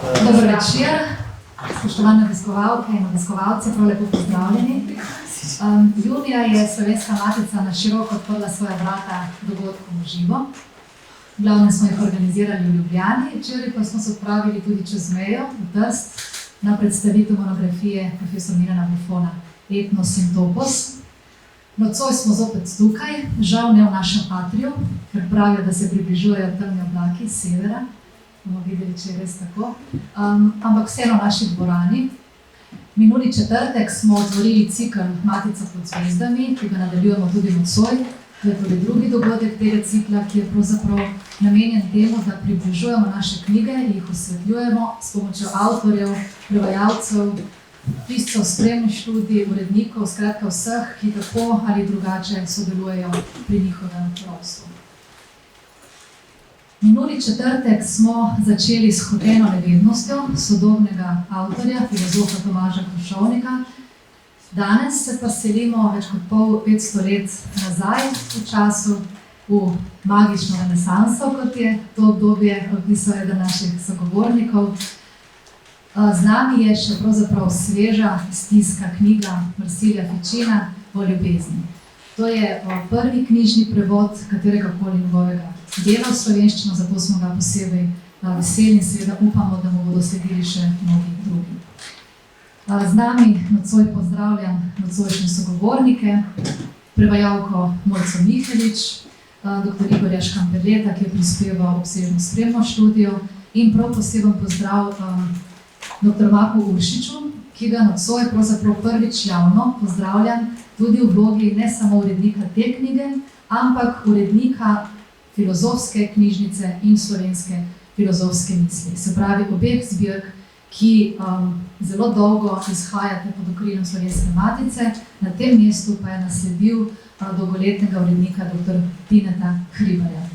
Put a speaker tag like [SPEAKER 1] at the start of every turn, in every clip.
[SPEAKER 1] Dober večer, spoštovane obiskovalke in obiskovalci, prav lepo pozdravljeni. Junija je Slovenska matica na široko odprla svoja vrata dogodkom v živo. V glavnem smo jih organizirali v Ljubljani, včeraj pa smo se odpravili tudi čez mejo v Trst na predstavitev monografije profesor Milana Buffona Etnos in Topos. Nocoj smo zopet tukaj, žal ne v našem atriju, ker pravijo, da se približujejo temni oblaki z severa. Bomo videli, če je res tako. Ampak vseeno v naši dvorani. Minuli četrtek smo otvorili cikel Matica pod zvezdami, ki ga nadaljujemo tudi nocoj. To je tudi drugi dogodek tega cikla, ki je pravzaprav namenjen temu, da približujemo naše knjige in jih osvetljujemo s pomočjo avtorjev, prevajalcev, piscev spremnih študij, urednikov, skratka vseh, ki tako ali drugače sodelujejo pri njihovem rojstvu. Minuli četrtek smo začeli s Hoteno nevednostjo sodobnega avtorja, filozofa Tomaža Krušovnika. Danes se pa selimo več kot 500 let nazaj v času, v magično renesanso, kot je to obdobje opisal eden naših sogovornikov. Z nami je še pravzaprav sveža stiska knjiga Marsilija Ficina o ljubezni. To je prvi knjižni prevod katerega koli njegovega dela v slovenščino, zato smo ga posebej veseli in seveda upamo, da mu bodo sledili še mnogi drugi. Z nami nocoj pozdravljam nocojšnje sogovornike, prevajalko Mojco Mihelič, dr. Igorja Škamperleta, ki je prispeval obsežno spremno študijo, in prav poseben pozdrav dr. Maku Uršiču, ki ga nocoj pravzaprav prvič javno pozdravljam tudi v vlogi ne samo urednika te knjige, ampak urednika filozofske knjižnice in slovenske filozofske misli. Se pravi, obeh zbirk, ki zelo dolgo izhajate pod okriljem Slovenske matice, na tem mestu pa je nasledil dolgoletnega urednika dr. Tineta Hribarja.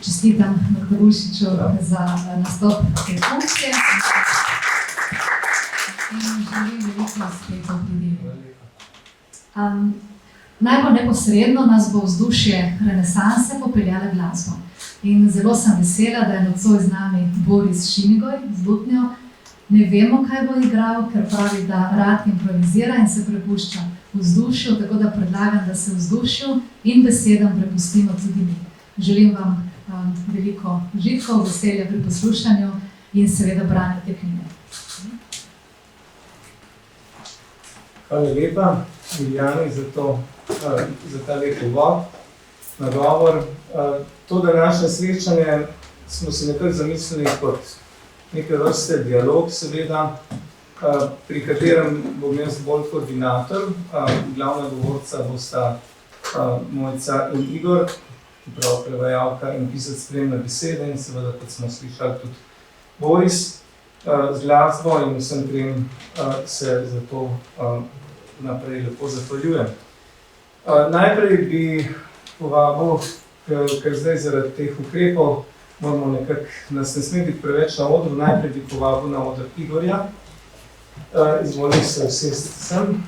[SPEAKER 1] Čestitam dr. Uršiču za nastop te funkcije in želim veliko uspehov pri delu. Najbolj neposredno nas bo vzdušje renesanse popeljala glasba. In zelo sem vesela, da je nocoj z nami Boris Šinigoj z lutnjo. Ne vemo, kaj bo igral, ker pravi, da rad improvizira in se prepušča vzdušju, tako da predlagam, da se vzdušju in besedam prepustimo tudi mi. Želim vam veliko užitkov, veselja pri poslušanju in seveda branju te knjige.
[SPEAKER 2] Hvala lepa, Miljani, za ta lep uvod, nagovor. To današnje srečanje smo si nekaj zamislili kot neke vrste dialog, seveda, pri katerem bom jaz bolj koordinator. Glavna govorca bosta Mojca in Igor, prav prevajalka in pisec spremne besede in seveda, kot smo slišali, tudi Boris z glasbo in vsem trem se zato naprej lepo zahvaljujem. Najprej bi povabil, ker zdaj zaradi teh ukrepov moramo nekako, nas ne sme biti preveč na odru, najprej bi povabil na odr Igorja. Izvolim se vsesti sem.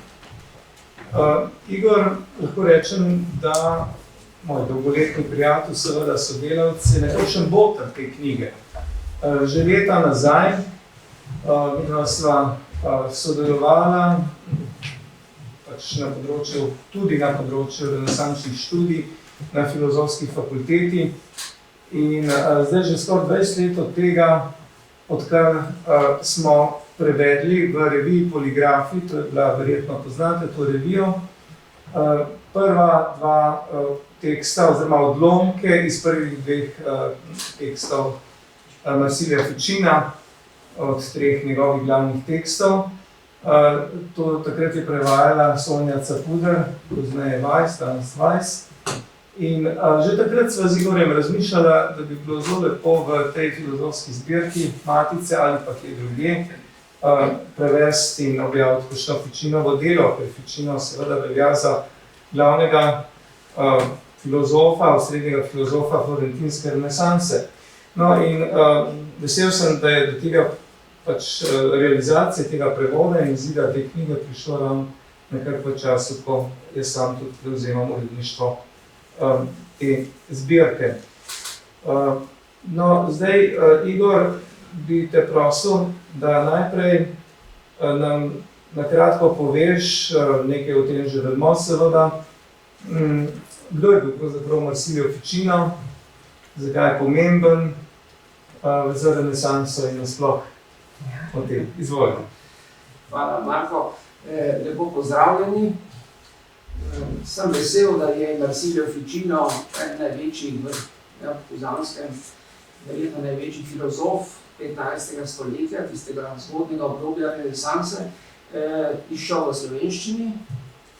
[SPEAKER 2] Igor, lahko rečem, da moj dolgoletni prijatelj, seveda sodelavec, je nekakšen boter te knjige. Že leta nazaj sva sodelovala tudi na področju renesančnih študij na filozofski fakulteti in zdaj že skoraj 20 let od tega, odkar smo prevedli v reviji Poligrafi, to je bila, verjetno poznate to revijo, prva dva teksta oziroma odlomke iz prvih dveh tekstov Marsilija Ficina, od treh njegovih glavnih tekstov. Takrat je prevajala Sonja Capuder, pozneje Weiss, danes Weiss. In že takrat sva z Igorjem razmišljala, da bi bilo zelo lepo v tej filozofski zbirki Matice ali pa kje drugje prevesti in objaviti kakšno Ficinovo delo, ker Ficino seveda velja za glavnega filozofa, osrednjega filozofa florentinske renesanse. No in vesel sem, da je do tega realizacije tega prevoda in izida te knjige prišlo ravno nekako v času, ko jaz sam tudi prevzemam uredništvo te zbirke. No, zdaj, Igor, bi te prosil, da najprej nam na kratko poveš, nekaj o tem že vemo seveda, kdo je bil pravzaprav Marsilio Ficino, zakaj je pomemben za renesanso in nasploh o tem. Izvolite.
[SPEAKER 3] Hvala, Marko. Lepo pozdravljeni. Sem vesel, da je Marsilio Ficino en največji v Puzanskem, verjetno največji filozof 15. stoletja, tistega zgodnega obdobja renesanse, izšel v slovenščini.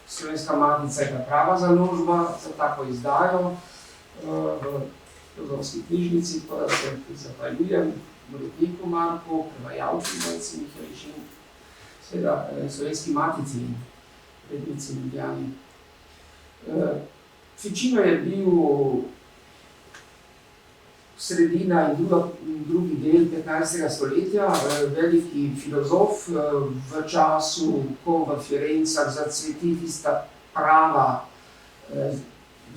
[SPEAKER 3] Slovenska matica je prava založba za tako izdajo v filozofski knjižnici, pa se zahvaljujem uredniku Marku, prevajalcu Mojci Mihelič in seveda Slovenski matici in urednici Ljubljani. Ficino je bil sredina in drugi del 15. stoletja, veliki filozof v času, ko v Firencah zacveti tista prava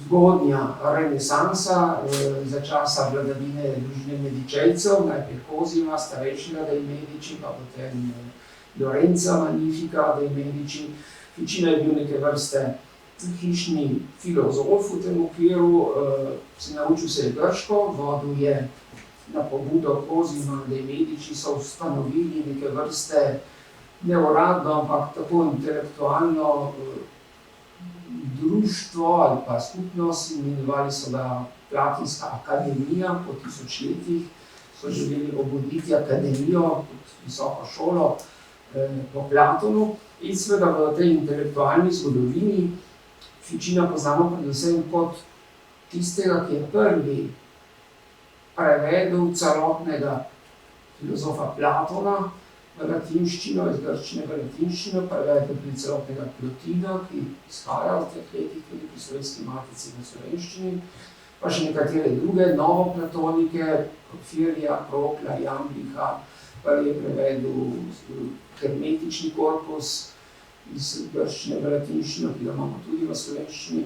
[SPEAKER 3] zgodnja renesansa za časa vladavine družine Medičejcev, najprej Cosima, starejšega dei Medici, pa potem Lorenza Magnifica dei Medici. Ficino je bil neke vrste hišni filozof v tem okviru, naučil se je grško, vodil je na pobudo Cosima dei Medici, so ustanovili neke vrste neuradno, ampak tako intelektualno društvo ali pa skupnost, imenovali so ga Platonska akademija, po tisočletjih so želeli obuditi akademijo kot visoko šolo po Platonu. In seveda v tej intelektualni zgodovini Ficina poznamo predvsem kot tistega, ki je prvi prevedel celotnega filozofa Platona v latinščino, iz grščine v latinščino, prevedel tudi celotnega Plotina, ki izhaja v teh letih tudi pri Slovenski matici v slovenščini, pa še nekatere druge novoplatonike, Porfirija, Prokla, Jambliha, pa je prevedel hermetični korpus iz grščine v latinščino, ki ga imamo tudi v slovenščini,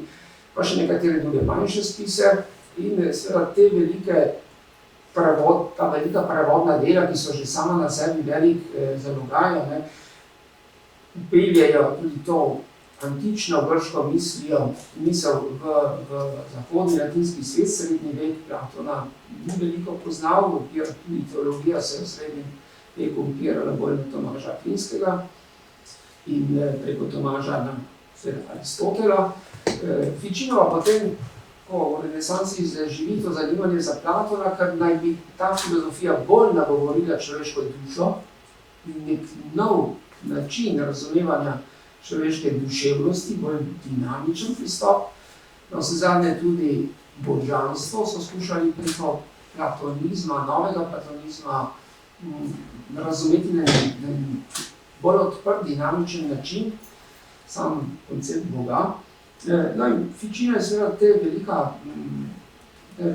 [SPEAKER 3] pa še nekatere druge manjše spise in seveda te ta velika prevodna dela, ki so že sama na sebi velik zalogaj, vpeljejo tudi to antično grško misel v zahodni latinski svet. Srednji vek Platona ni veliko poznal, tudi teologija se je v srednjem veku upirala bolj na Tomaža Akvinskega in preko Tomaža na Aristotela. Ficino potem v renesansi zaživi to zanimanje za Platona, ker naj bi ta filozofija bolj nagovorila človeško dušo in nek nov način razumevanja človeške duševnosti, bolj dinamičen pristop. Navsezadnje tudi božanstvo so skušali preko platonizma, novega platonizma razumeti na bolj odprt, dinamičen način, sam koncept Boga. No in Ficino je seveda te velika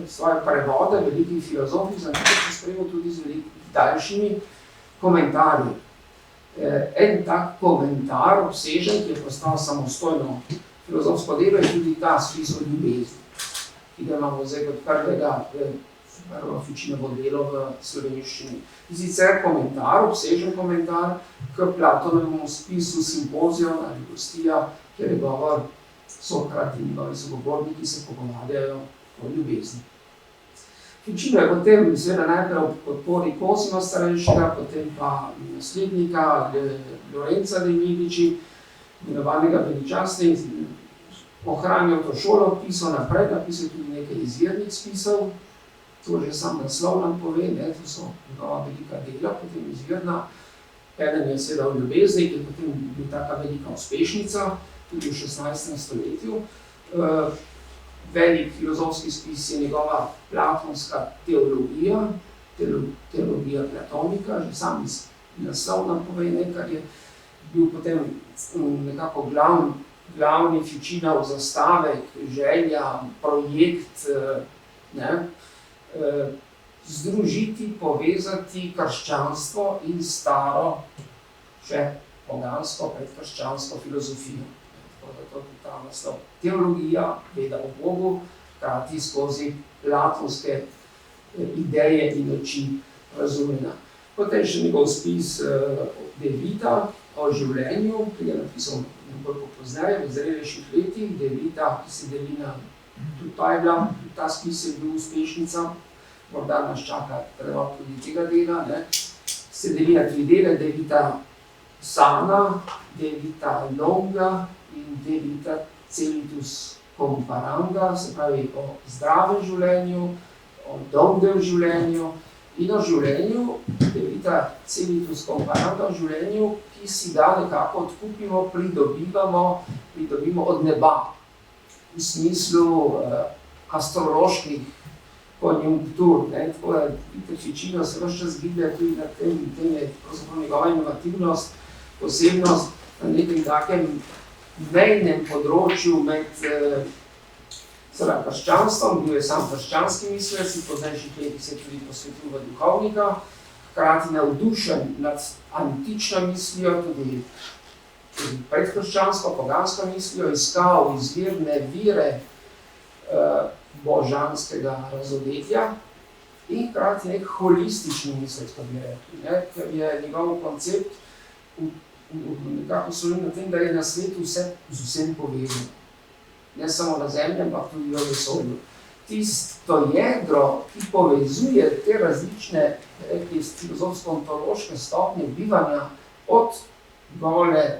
[SPEAKER 3] svoje prevode, veliki filozofi, za nekaj pospremil tudi z velikimi daljšimi komentarji. En tak komentar, obsežen, ki je postal samostojno filozofsko delo, je tudi ta spis o ljubezni, ki ga imamo zdaj kot prvo Ficinovo delo v slovenščini. Sicer komentar, obsežen komentar k Platonovemu spisu Simpozion ali Gostija, kjer je govor Sokrat in njegovi sogovorniki se pogovarjajo o ljubezni. Ficino je potem seveda najprej ob podpori Cosima starejšega, potem pa naslednika Lorenza dei Medici, imenovanega veličastne, ohranil to šolo, pisal naprej, napisal tudi nekaj izvirnih spisov, to že sam naslov nam pove, to so njegova velika dela, potem izvirna. Eden je seveda o ljubezni, ki je potem bil taka velika uspešnica, tudi v 16. stoletju. Velik filozofski spis je njegova platonska teologija, teologija platonika, že sam naslov nam pove, kar je bil potem nekako glavni Ficinov zastavek, želja, projekt, združiti, povezati krščanstvo in staro, še pogansko, predkrščansko filozofijo. To je ta naslov. Teologija, veda o Bogu, hkrati skozi platonske ideje in oči razumljena. Potem še njegov spis De Vita o življenju, ki je napisal nekoliko pozneje, v zrelejših letih. De Vita, ki se deli na tudi ta spis je bil uspešnica, morda nas čaka prevod tudi tega dela, ne. Se deli na 3 dele, De Vita Sana, De Vita Longa in De Vita Celitus Comparanda, se pravi o zdravem življenju, o dolgem življenju in o življenju, De Vita Celitus Comparanda, o življenju, ki si ga nekako odkupimo, pridobimo od neba, v smislu astroloških konjunktur. Tako da Ficino se ves čas giblje tudi na tem je pravzaprav njegova inovativnost, posebnost na nekem takem mejnem področju med krščanstvom, bil je sam krščanski mislec in po znejših letih se je tudi posvetil v duhovnika, hkrati navdušen nad antično mislijo, tudi predkrščansko, pogansko mislijo, iskal izvirne vire božanskega razodetja in hkrati nek holistični mislec, kot bi rekli, ker je njegov koncept nekako slovi na tem, da je na svetu vse z vsem povezano. Ne samo na zemlji, ampak tudi v vesolju. Tisto jedro, ki povezuje te različne filozofsko-ontološke stopnje bivanja od gole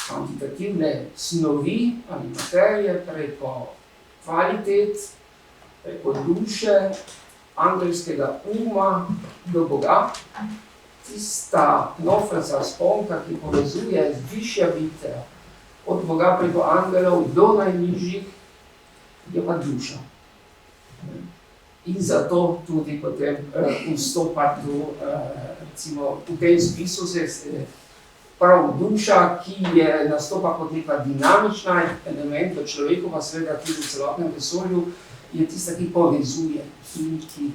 [SPEAKER 3] kvantitativne snovi ali materije preko kvalitet, preko duše, angelskega uma do Boga, tista nofranca sponka, ki povezuje višja bitja od Boga preko angelov do najnižjih, je pa duša. In zato tudi potem vstopa tu, recimo, v tem spisu se prav duša, ki je nastopa kot neka dinamična element v človeku, pa seveda tudi v celotnem vesolju, je tista, ki povezuje in ki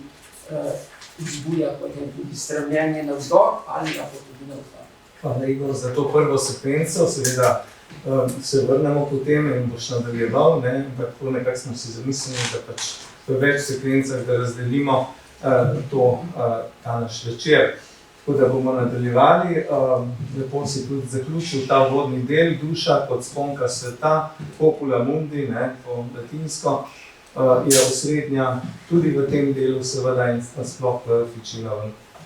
[SPEAKER 3] vzbuja potem tudi stremljenje navzdol ali pa tudi navzdol.
[SPEAKER 2] Hvala, Igor, za to prvo sekvenco. Seveda se vrnemo potem in boš nadaljeval, ampak nekako smo si zamislili, da pač v več sekvencah, da razdelimo ta naš večer. Tako da bomo nadaljevali. Lepo si tudi zaključil ta vodni del, duša kot sponka sveta, popula mundi, po latinsko, je osrednja tudi v tem delu seveda in sploh v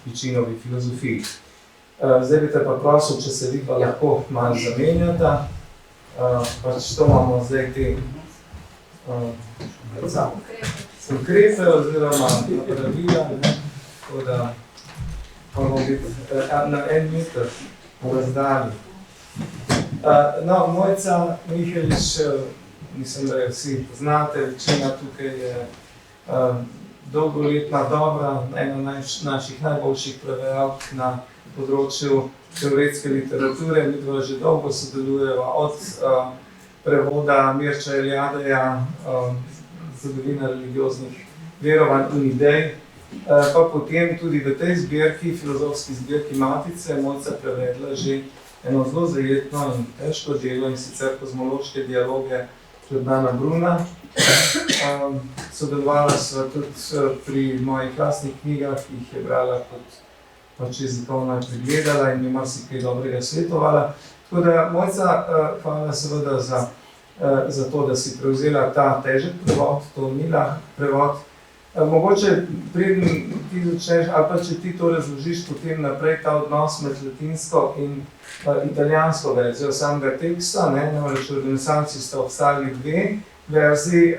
[SPEAKER 2] Ficinovi filozofiji. Zdaj bi te pa prosil, če se vidva lahko malo zamenjata. Pač to imamo zdaj te ukrepe oziroma pravila, tako da moramo biti na 1 meter razdalji. No, Mojca Mihelič, mislim, da jo vsi poznate, večina tukaj je dolgoletna, dobra, ena naših najboljših prevajalk na področju teoretske literature. Midva že dolgo sodelujeva od prevoda Mirča Eliadeja, zgodovina religioznih verovanj in idej, pa potem tudi v tej zbirki, filozofski zbirki Matice, Mojca prevedla že eno zelo zajetno in težko delo, in sicer kozmološke dialoge Giordana Bruna. Sodelovala sva tudi pri mojih lastnih knjigah, ki jih je brala kot pač jezikovno pregledala in mi marsikaj dobrega svetovala. Tako da, Mojca, hvala seveda za to, da si prevzela ta težek prevod, to ni lahek prevod. Mogoče preden ti začneš, ali pa če ti to razložiš potem naprej, ta odnos med latinsko in italijansko verzijo samega teksta, namreč v renesansi sta obstajali 2 verziji,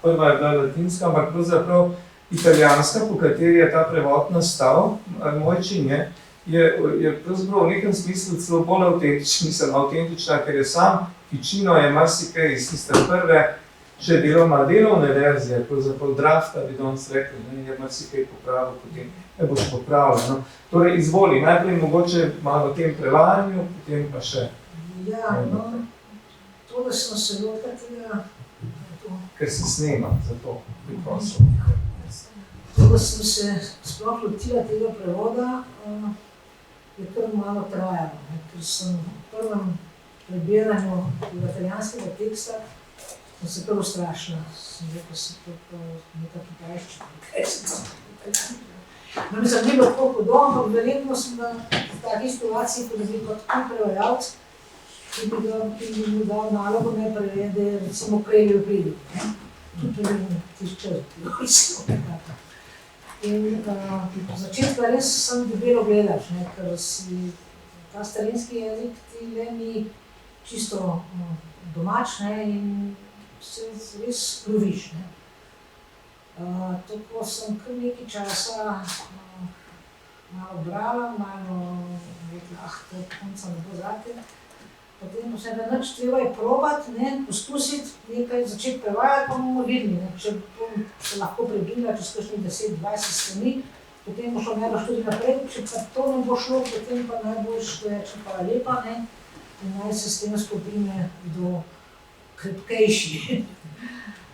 [SPEAKER 2] prva je bila latinska, ampak pravzaprav italijanska, po kateri je ta prevod nastal, Mojčin je pravzaprav v nekem smislu celo bolj avtentična, ker je sam Ficino je marsikaj iz tiste prve, še deloma delovne verzije, pravzaprav drafta, bi danes rekli, je marsikaj popravil potem, boš popravil. Torej, izvoli, najprej mogoče malo o tem prevajanju, potem pa še.
[SPEAKER 4] Ja, to, da smo se lotili
[SPEAKER 2] ker se snema, zato priprosil.
[SPEAKER 4] To, da sem se sploh lotila tega prevoda, je kar malo trajalo, ker sem v prvem prebiranju italijanskega teksta sem se prvo strašila, sem rekel, se to nekaj kitajščina, kaj se to. No, mislim, ni bilo tako hudo, ampak verjetno sem v takej situaciji, ko bi kot prevajalec, ki bi mi dal nalogo, ne prevede, recimo Kreljev pridil. Tudi tišče, in začetka res sem debelo gledaš, ne, ker si ta starinski jezik ti le ni čisto domač, ne, in se res loviš. Ne. Tako sem kar nekaj časa malo brala, malo rekla, to konca ne bo zate. Potem pa se da nič, treba je probati, ne, poskusiti nekaj začeti prevajati, pa bomo videli, ne. Če bom se lahko prebila čez kakšnih 10-20 strani, potem bo šlo najbolj tudi naprej, če pa to ne bo šlo, potem pa najboljš, da rečem hvala lepa, ne, in naj se s tem skupine do krepkejši.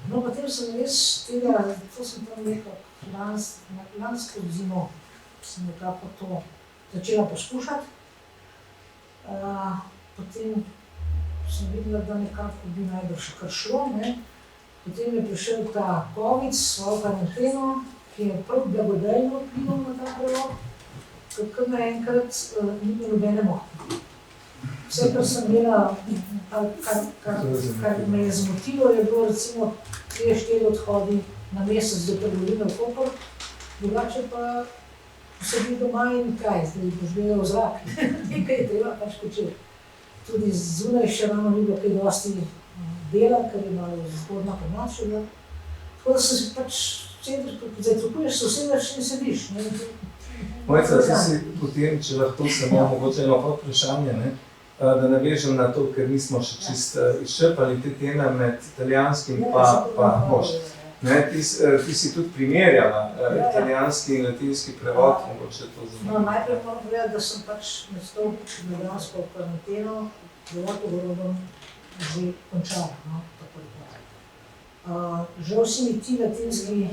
[SPEAKER 4] No, potem sem res tega, to sem tam nekako lansko zimo, sem nekako to začela poskušati. Potem sem videla, da nekako bi najbrž kar šlo, ne. Potem je prišel ta COVID s svojo karanteno, ki je prav blagodejno vplival na ta prevod, kar naenkrat ni bilo nobene motnje. Vse, kar sem imela, kar me je zmotilo, je bilo recimo 3-4 odhodi na mesec do trgovine v Koper, drugače pa sedim doma in kaj, zdaj boš gledal v zrak, nekaj je treba pač početi. Tudi zunaj še ravno ni bilo kaj dosti dela, ker je malo zgodna pomoč bila. Tako da se pač zajtrkuješ, se usedeš in sediš.
[SPEAKER 2] Mojca, ti si potem, če lahko samo mogoče eno vprašanje, ne, da navežem na to, ker nismo še čist izčrpali te teme med italijanskim pa mož. Ti si tudi primerjala italijanski in latinski prevod, mogoče to zanima.
[SPEAKER 4] No, najprej moram povedati, da sem pač med to ljubljansko karanteno prevod Gorodom že končala, no, tako je to. Žal si mi ti latinski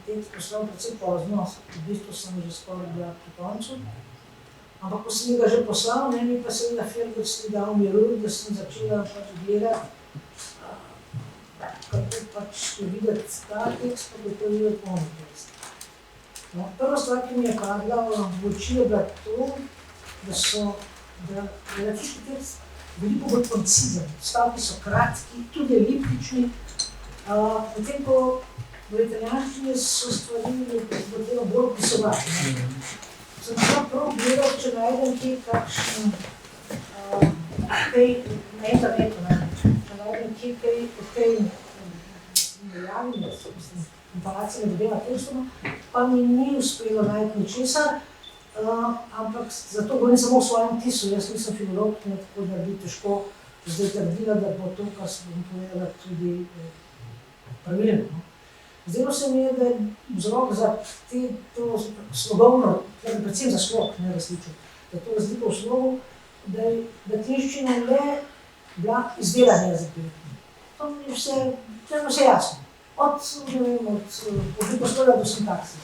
[SPEAKER 4] tekst poslal precej pozno, v bistvu sem že skoraj bila pri koncu. Ampak ko sem ga že poslal, ne, mi pa seveda Fergus ni dal miru, da sem začela pač gledati, kako pač videti ta tekst, pa kako videti oni tekst. No, prva stvar, ki mi je padla v oči, je bila to, da je latinski tekst veliko bolj koncizen. Stavki so kratki, tudi eliptični, potem ko v italijanščini so stvari potrebno bolj opisovati. Sem prav gledal, če najdem kje kakšen na internetu, če najdem kje kaj o tej javni, komparacije med obema tekstoma, pa mi ni uspelo najti ničesar, ampak zato govorim samo o svojem vtisu, jaz nisem filolog, tako da bi težko zdaj trdila, da bo to, kar sem povedala, tudi pravilno. Zdelo se mi je, da je vzrok za to slogovno, predvsem za slog, ne različno, da to razliko v slogu, da je latinščina le bila izdelan jezik. To mi je vse jasno. Od oblikoslovja do sintakse.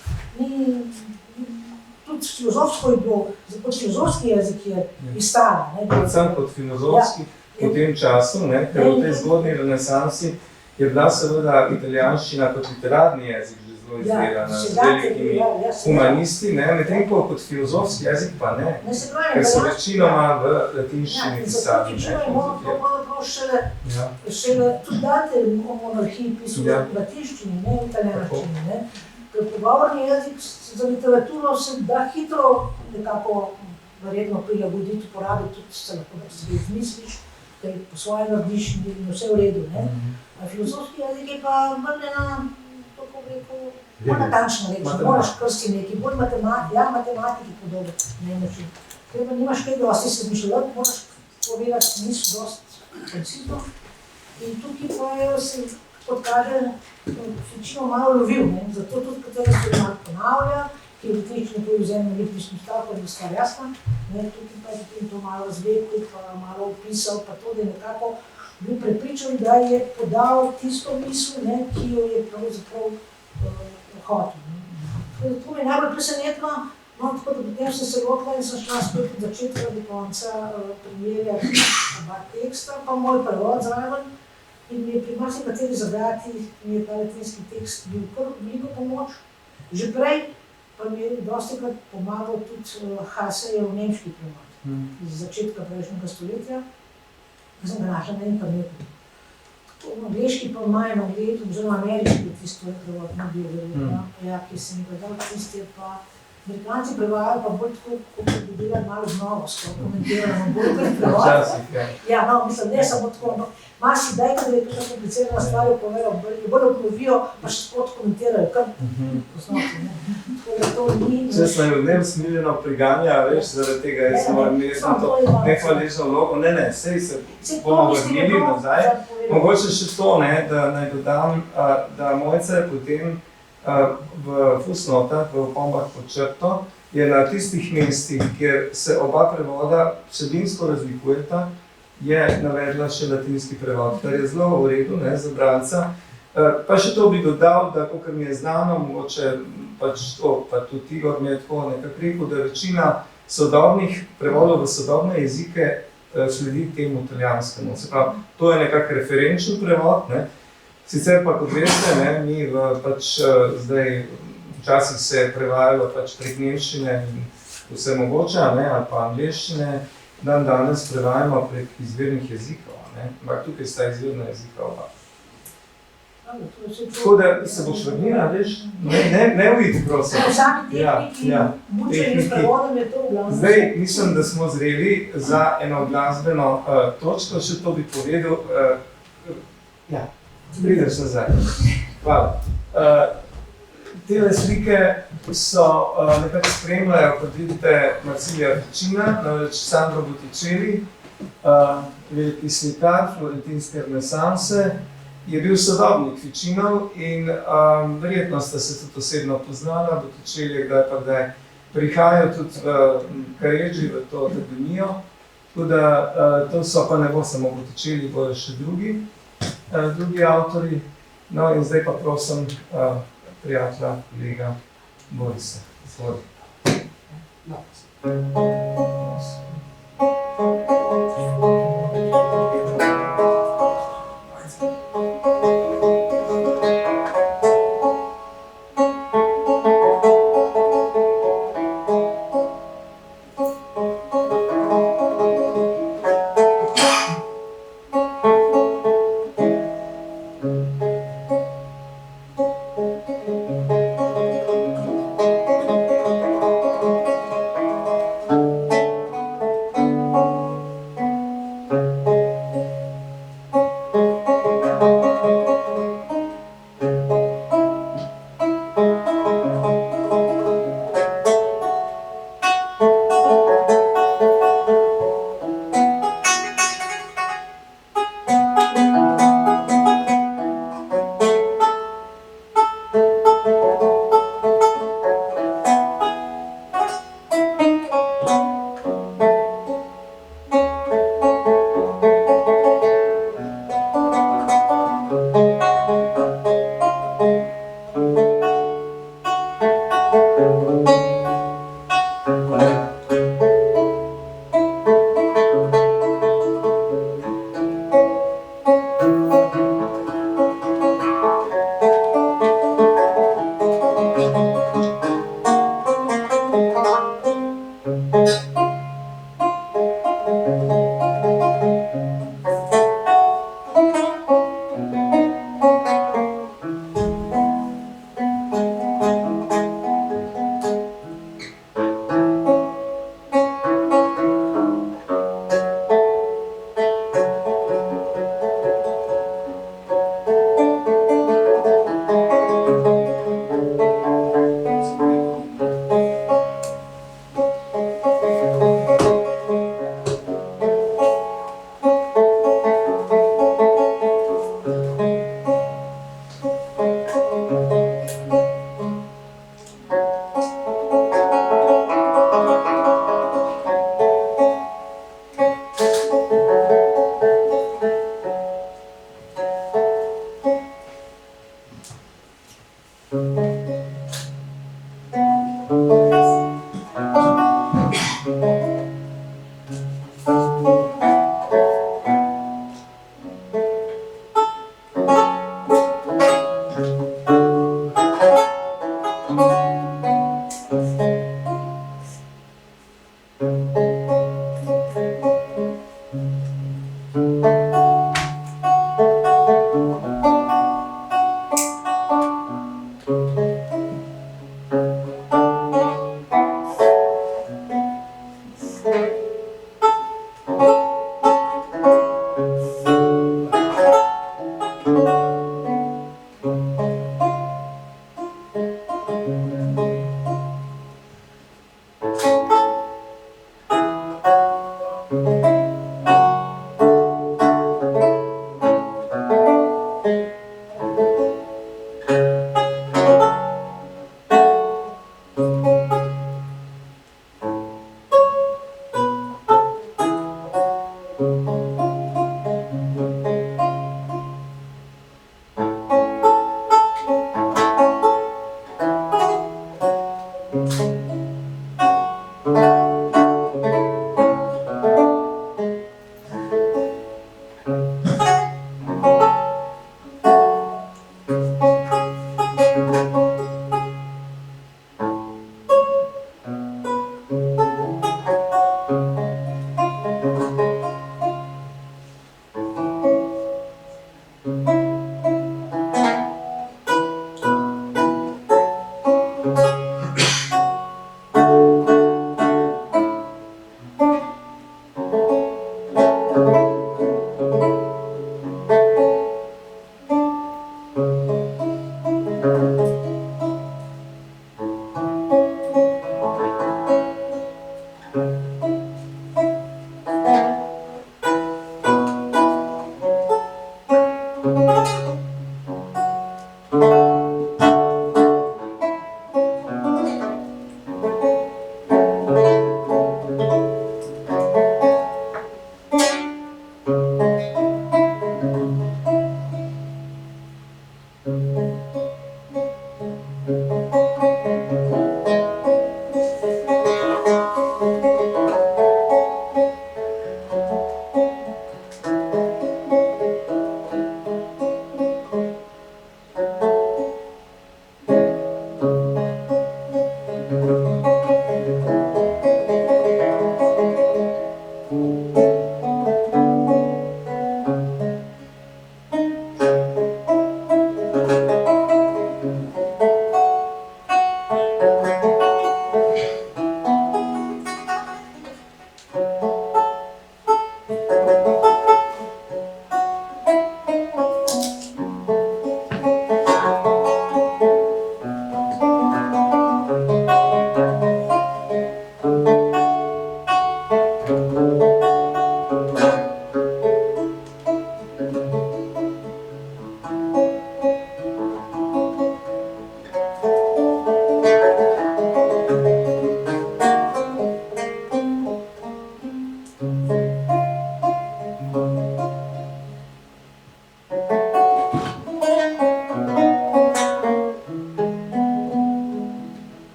[SPEAKER 4] Tudi filozofsko je bilo, kot filozofski jezik je izstala.
[SPEAKER 2] Predvsem kot filozofski v tem času, ker v tej zgodnji renesansi je bila seveda italijanščina kot literarni jezik že zelo izdelana z velikimi humanisti, medtem ko kot filozofski jezik pa ne, ker so večinoma v latinščini pisali.
[SPEAKER 4] Šele tudi Dante v monarhiji pisal v latinščini, ne v italijanščini. Ker pogovorni jezik za literaturo se da hitro nekako verjetno prilagoditi, uporabiti, tudi se lahko da izmisliš, ker po svoje narediš in vse v redu. Filozofski jezik je pa bolj kako bi rekel, bolj natančno reči, moraš krsti nekaj, bolj matematiki podobno na en način. Ker pa nimaš kaj dosti se zmišljati, moraš povedati misl dosti koncizno. In tukaj pa se odkaže večino malo lovil, zato tudi katera se malo ponavlja, ki je v latinščini povzemno eliptični stavek, da je stvar jasna, tukaj pa je to malo razvlekel, pa malo opisal, pa to, da je nekako bil prepričan, da je podal tisto misel, ki jo je pravzaprav hotel. To me je najbolj presenetilo, tako da potem sem se lotila in sem šla spet od začetka do konca primerjati oba teksta, pa moj prevod zraven. In mi je pri marsikateri zagati, mi je ta latinski tekst bil kar veliko pomoč. Že prej, pa mi je dostikrat pomagal tudi Hasejev nemški prevod iz začetka prejšnjega stoletja, ki sem ga našla na internetu. V angliški pa manj, oziroma ameriški tisto je prevod, ne bil verjetno, ja, ki sem ga dal, tisti je pa Amerikanci prevajajo pa bolj tako, kot bi delali malo znova, skoro komentiramo, bolj kot prevod. Ja, no, mislim, ne samo tako, no, masi daj, kad je tukaj komplicirana stvar, jo povedal, bolj obnovijo, pa še spod komentirajo, kar poznati, ne. Tako da to ni...
[SPEAKER 2] Vse sem jo neusmiljeno priganja, veš, zaradi tega je samo imel to nehvaležno vlogo. Ne, sej se bomo vrnili nazaj. Mogoče še to, ne, da naj dodam, da Mojca je potem v fusnotah, v opombah pod črto, je na tistih mestih, kjer se oba prevoda vsebinsko razlikujeta, je navedla še latinski prevod, kar je zelo v redu, ne, za bralca. Pa še to bi dodal, da kakor mi je znano, mogoče pač to, pa tudi Igor mi je tako nekako rekel, da večina sodobnih prevodov v sodobne jezike sledi temu italijanskemu. Se pravi, to je nekak referenčen prevod, ne. Sicer pa, kot veste, ne, mi pač zdaj včasih se prevajajo pač prek nemščine in vse mogoče, ne, ali pa angleščine, danes prevajamo prek izvirnih jezikov, ne, ampak tukaj sta izvirna jezika oba. Tako da se boš vrnila, veš, ne ujdi, prosim.
[SPEAKER 4] Sami tehniki, mučenje s prevodom je to glasno.
[SPEAKER 2] Zdaj mislim, da smo zreli za eno glasbeno točko, še to bi povedal, prideš nazaj. Hvala. Tele slike so nekako spremljajo, kot vidite, Marsilija Ficina, namreč Sandro Botticelli, veliki slikar florentinske renesanse, je bil sodobnik Ficinov in verjetno sta se tudi osebno poznala. Botticelli je kdaj pa kdaj prihajal tudi v Karedži, v to akademijo, tako da to so pa ne bo samo Botticelli, bojo še drugi avtori. No in zdaj pa prosim prijatelja, kolega Borisa. Izvoli.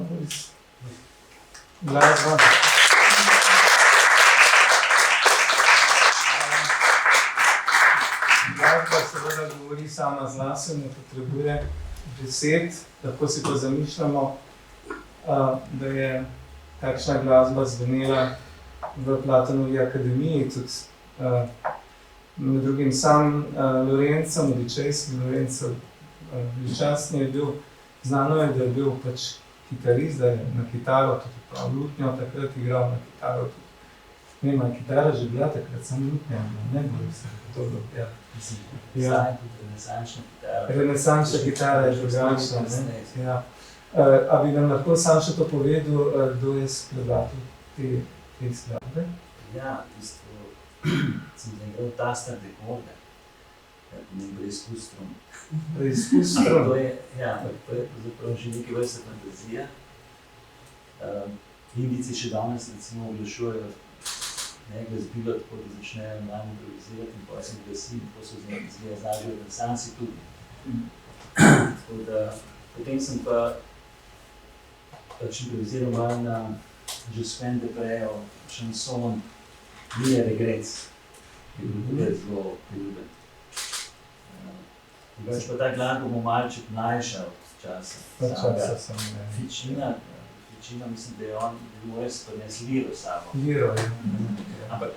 [SPEAKER 2] Boris. Glasba. Glasba seveda govori sama zase, ne potrebuje besed, lahko si pa zamišljamo, da je takšna glasba zvenela v Platonovi akademiji, tudi med drugim sam Lorenzo Medičejski, Lorenzo Veličastni je bil, znano je, da je bil pač kitarist, da je na kitaro, tudi prav lutnjo takrat igral na kitaro, tudi nema, kitara že bila takrat, sam lutnja, ne bo se to bilo, ja.
[SPEAKER 5] Zdaj tudi renesančna kitara.
[SPEAKER 2] Renesančna kitara je drugačna, ne? Ja. A bi nam lahko sam še to povedal, kdo je skladatelj te skladbe?
[SPEAKER 5] Ja, v bistvu sem zaigral Taster Dekorde, kar pomeni preizkustrom.
[SPEAKER 2] Preizkustrom?
[SPEAKER 5] To je pravzaprav že nekaj vrste fantazija. Indijci še danes recimo oglašujejo glasbilo, tako da začnejo nam improvizirati in potem se glasi in tako so znažijo renesansi tudi. Tako da, potem sem pa pač improviziral malo na Jospin Deprejo šanson Mille Regrets, ki je bil tudi zelo priljubljen. Drugače pa ta glasba bo malček mlajša od časa. Fičina, mislim, da je on Mojs prines Liro sabo.
[SPEAKER 2] Liro, ja.
[SPEAKER 5] Ampak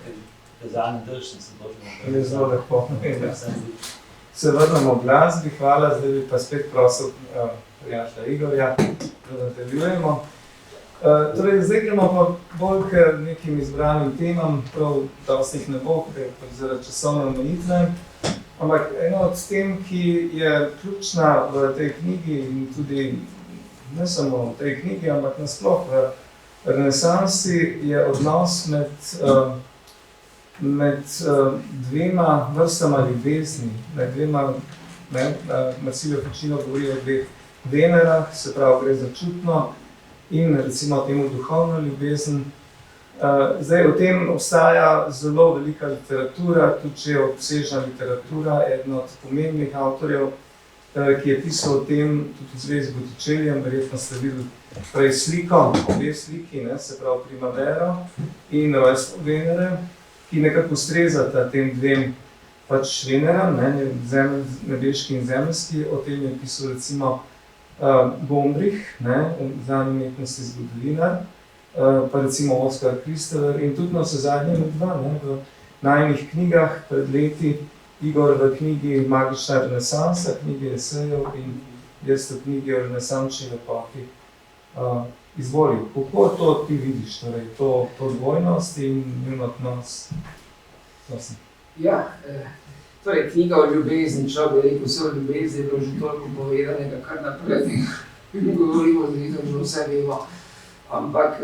[SPEAKER 5] kazalni drž sem se dožil.
[SPEAKER 2] Je zelo lepo. Se vrnemo v glasbi, hvala, zdaj bi pa spet prosil prijatelja Igorja, da nadaljujemo. Torej, zdaj gremo pa bolj k nekim izbranim temam, prav dosti jih ne bo, ker je zaradi časovne omejitve. Ampak eno od tem, ki je ključna v tej knjigi in tudi ne samo v tej knjigi, ampak nasploh v renesansi, je odnos med dvema vrstama ljubezni, med dvema, Marsilio Ficino govori o dveh Venerah, se pravi, gre za čutno in recimo temu duhovno ljubezen. Zdaj, o tem obstaja zelo velika literatura, tudi že obsežna literatura, eden od pomembnih avtorjev, ki je pisal o tem tudi v zvezi z Botticellijem, verjetno ste videli prej sliko, dve sliki, se pravi Primavero in Rojstvo Venere, ki nekako ustrezata tem dvem pač Veneram, nebeški in zemeljski. O tem je pisal recimo Gombrich, znani umetnostni zgodovinar, pa recimo Oskar Kristeler in tudi navsezadnje midva v najinih knjigah pred leti, Igor v knjigi Magična renesansa, knjigi esejev in jaz v knjigi o renesančni lepoti izvolil. Kako to ti vidiš, torej to dvojnost in njun odnos?
[SPEAKER 3] Ja, torej knjiga o ljubezni, človek bi rekel, vse o ljubezni je bilo že toliko povedanega, kar naprej govorimo, da že vse vemo. Ampak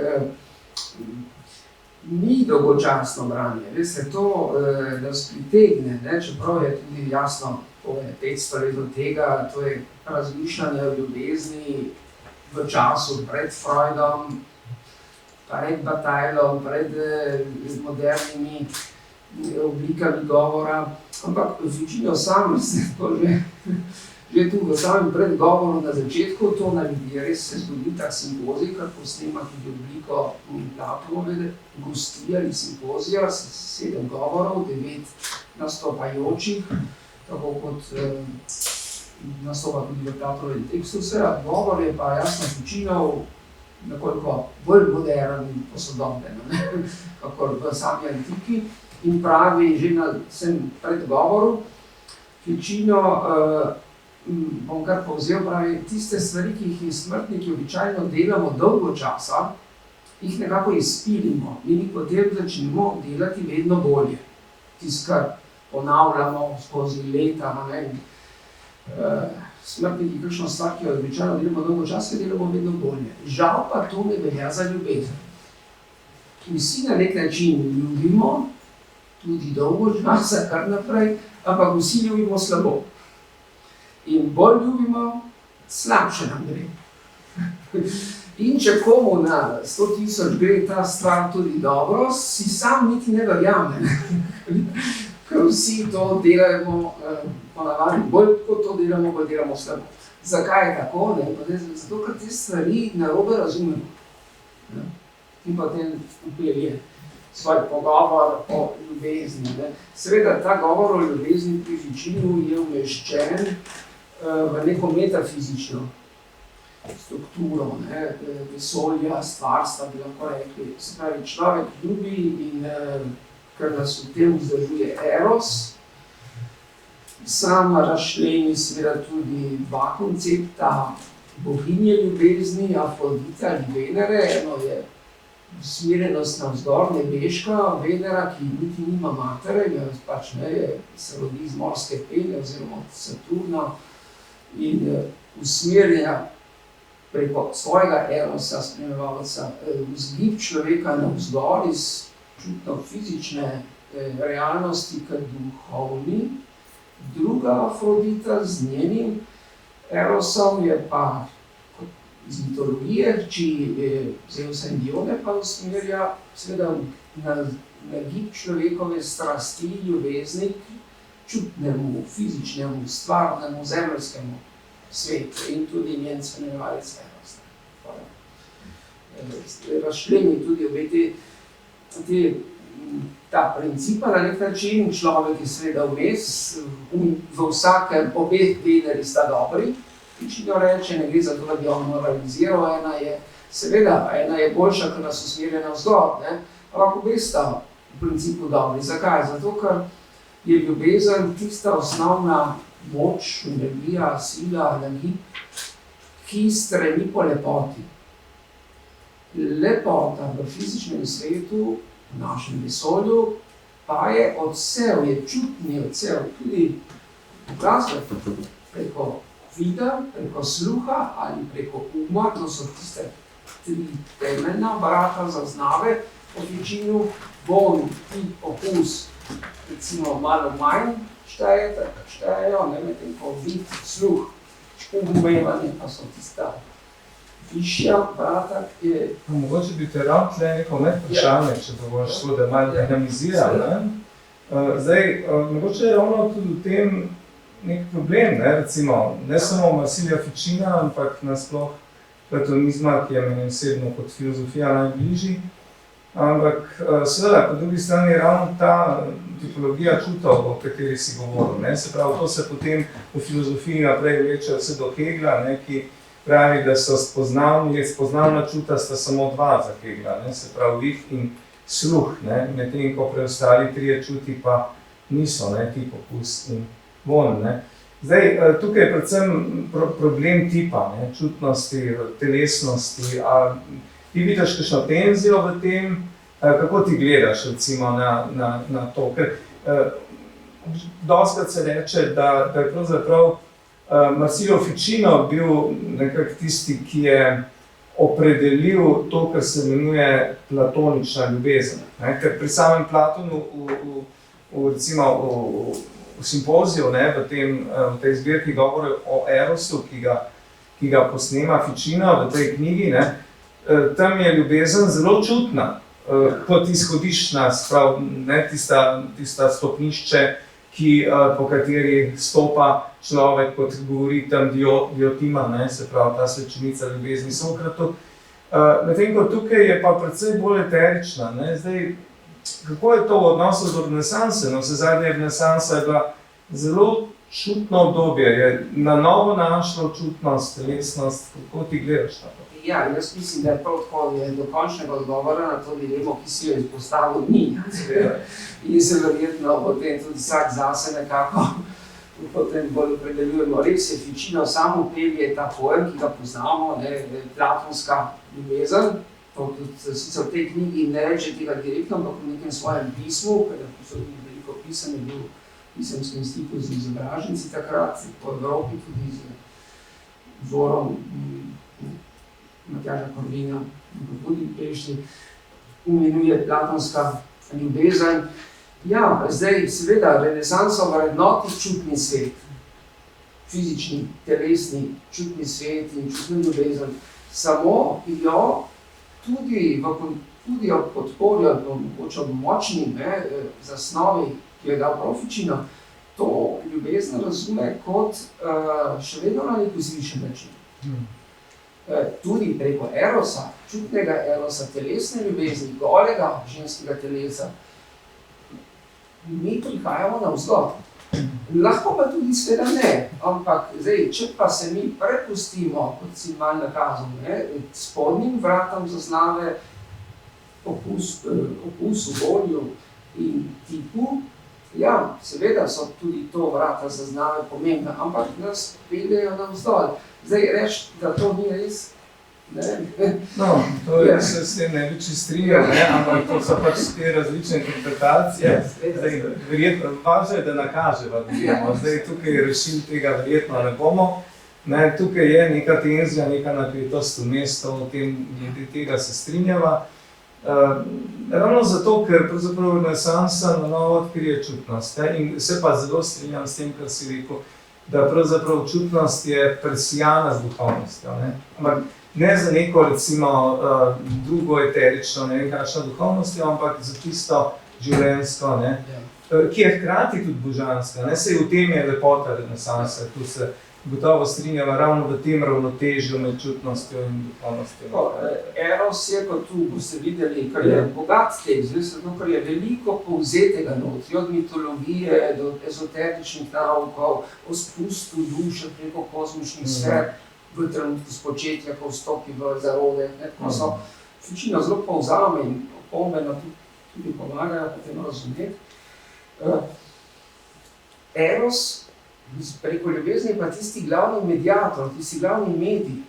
[SPEAKER 3] ni dolgočasno branje, veste, to nas pritegne, čeprav je tudi jasno, to je 500 let od tega, to je razmišljanje o ljubezni v času pred Freudom, pred Bataillom, pred modernimi oblikami govora, ampak Ficino sam se to že tu v samem predgovoru na začetku, to na ljudi res se zgodi tak simpozij, kar posnema tudi obliko Platonove gostije ali simpozija, 7 govorov, 9 nastopajočih, tako kot nastopa tudi v Platonovem tekstu. Seveda, govor je pa jasno Ficinov nekoliko bolj modern in posodobljen, kakor v sami antiki, in pravi že na vsem predgovoru Ficino, bom kar povzel, pravi, tiste stvari, ki jih smrtniki običajno delamo dolgo časa, jih nekako izpilimo in jih potem začnemo delati vedno bolje. Tisto, kar ponavljamo skozi leta, smrtniki kakšno stvar, ki jo običajno delamo dolgo časa, delamo vedno bolje. Žal pa to ne velja za ljubezen. Vsi na nek način ljubimo, tudi dolgo časa, kar naprej, ampak vsi ljubimo slabo. In bolj ljubimo, slabše nam gre. In če komu na 100.000 gre ta stvar tudi dobro, si sam niti ne verjame. Ker vsi to delamo, ponavadi bolj kot to delamo, bolj delamo slabo. Zakaj je tako? Zato, ker te stvari narobe razumemo. In potem upelje svoj pogovor o ljubezni. Seveda, ta govor o ljubezni pri Fičinu je umeščen v neko metafizično strukturo, vesolja, stvarstva, bi lahko rekli. Se pravi, človek ljubi in ker nas v tem vzdržuje Eros. Sam razčleni seveda tudi dva koncepta boginje ljubezni, Afrodita ali Venere. Eno je usmerjenost navzgor, nebeška Venera, ki niti nima matere, pač se rodi iz morske pene oziroma od Saturna in usmerjena preko svojega Erosa, spremljevalca, vzgib človeka navzgor iz čutno fizične realnosti k duhovni. Druga Afrodita z njenim Erosom je pa iz mitologije, či Zeusa in Dione pa usmerja seveda na gib človekove strasti, ljubezni k čutnemu, fizičnemu, stvarnemu, zemeljskemu svetu in tudi njen spremljevalec Eros. Razčleni tudi obe ta principa na nek način, človek je seveda vmes, v vsakem obeh Veneri sta dobri, Fičino reče, ne gre za to, da bi on moraliziral, ena je boljša, ker nas usmerja navzgor, ampak obe sta v principu dobri. Zakaj? Zato, ker je ljubezen tista osnovna moč, energija, sila, nagib, ki stremi po lepoti. Lepota v fizičnem svetu, v našem vesolju, pa je odsev, je čutni odsev, tudi glasbe, preko vida, preko sluha ali preko uma, to so tiste tri temeljna aparata zaznave po Fičinu, von, tip, okus, recimo malo manj štejejo, medtem ko vid, sluh, umevanje pa so tista višja aparata, ki je...
[SPEAKER 2] Mogoče bi te rad tle neko vprašanje, če dovoljiš to, da malo dinamiziral. Zdaj, mogoče je ravno tudi v tem nek problem, recimo, ne samo Marsilija Fičina, ampak nasploh platonizma, ki je meni osebno kot filozofija najbližji, ampak seveda, po drugi strani je ravno ta tipologija čutov, o kateri si govoril. Se pravi, to se potem v filozofiji naprej vleče vse do Hegla, ki pravi, da so spoznavna čuta sta samo dva za Hegla, se pravi vid in sluh, medtem ko preostali trije čuti pa niso, tip, okus in von. Zdaj, tukaj je predvsem problem tipa, čutnosti, telesnosti. A ti vidiš kakšno tenzijo v tem, kako ti gledaš recimo na to? Ker dostikrat se reče, da je pravzaprav Marsilio Ficino bil nekako tisti, ki je opredelil to, kar se imenuje platonična ljubezen. Ker pri samem Platonu v simpoziju, v tej zbirki govori o Erosu, ki ga posnema Ficino v tej knjigi, tam je ljubezen zelo čutna, kot izhodiščna, tista stopnišče, po kateri stopa človek, kot govori tam Diotima, se pravi ta svečenica ljubezni Sokratu. Medtem ko tukaj je pa precej bolj eterična. Zdaj, kako je to v odnosu do renesanse? Vsezadnje renesansa je bila zelo čutno obdobje, je na novo našlo čutnost, telesnost. Kako ti gledaš na to?
[SPEAKER 3] Ja, jaz mislim, da je prav tako, da je do končnega odgovora na to dilemo, ki si jo izpostavil, ni. In se verjetno potem tudi vsak zase nekako potem bolj opredeljujemo. Res je, Ficino samo pelje ta pojem, ki ga poznamo, platonska ljubezen. Sicer v tej knjigi ne reče tega direktno, ampak v nekem svojem pismu, ker so tudi veliko pisem, je bil v pisemskem stiku z izobraženci takrat, po Evropi, tudi z dvorom Matjaža Korvina v Budimpešti, imenuje platonska ljubezen. Ja, zdaj seveda renesansa vrednoti čutni svet, fizični, telesni čutni svet in čutni ljubezen. Samo jo tudi ob podpori, mogoče ob močni zasnovi, ki jo je dal prav Ficino, to ljubezen razume kot še vedno na nek vzvišen način. Tudi preko erosa, čutnega erosa, telesne ljubezni, golega ženskega telesa, mi prihajamo navzgor. Lahko pa tudi seveda ne, ampak zdaj, če pa se mi prepustimo, kot si malo nakazal, spodnjim vratom zaznave, okusu, volju in tipu, ja, seveda so tudi to vrata zaznave pomembna, ampak nas peljejo navzdol. Zdaj reči, da to ni res, ne?
[SPEAKER 2] No, to je, se s tem ne bi strinjal, ampak to so pač te različne interpretacije. Zdaj, verjetno, važno je, da nakaževa, zdaj tukaj rešil tega verjetno ne bomo. Tukaj je neka tenzija, neka napetost vmes, o tem glede tega se strinjava. Ravno zato, ker pravzaprav renesansa na novo odkrije čutnost. In se pa zelo strinjam s tem, kar si rekel, da pravzaprav čutnost je presijana z duhovnostjo. Ampak ne za neko, recimo, drugo eterično, ne vem kakšno duhovnostjo, ampak za tisto življenjsko, ki je hkrati tudi božanska. Saj v tem je lepota renesanse, tu se gotovo strinjava ravno v tem ravnotežju med čutnostjo in duhovnostjo.
[SPEAKER 3] Eros je, kot tu boste videli, kar je bogat tekst, ker je veliko povzetega notri, od mitologije do ezoteričnih naukov, o spustu duše preko kozmičnih sfer, v trenutku spočetja, ko vstopi v zarode, ko so večino zelo povzame in opomena tudi pomagajo potem razumeti. Eros preko ljubezni je pa tisti glavni mediator, tisti glavni medij,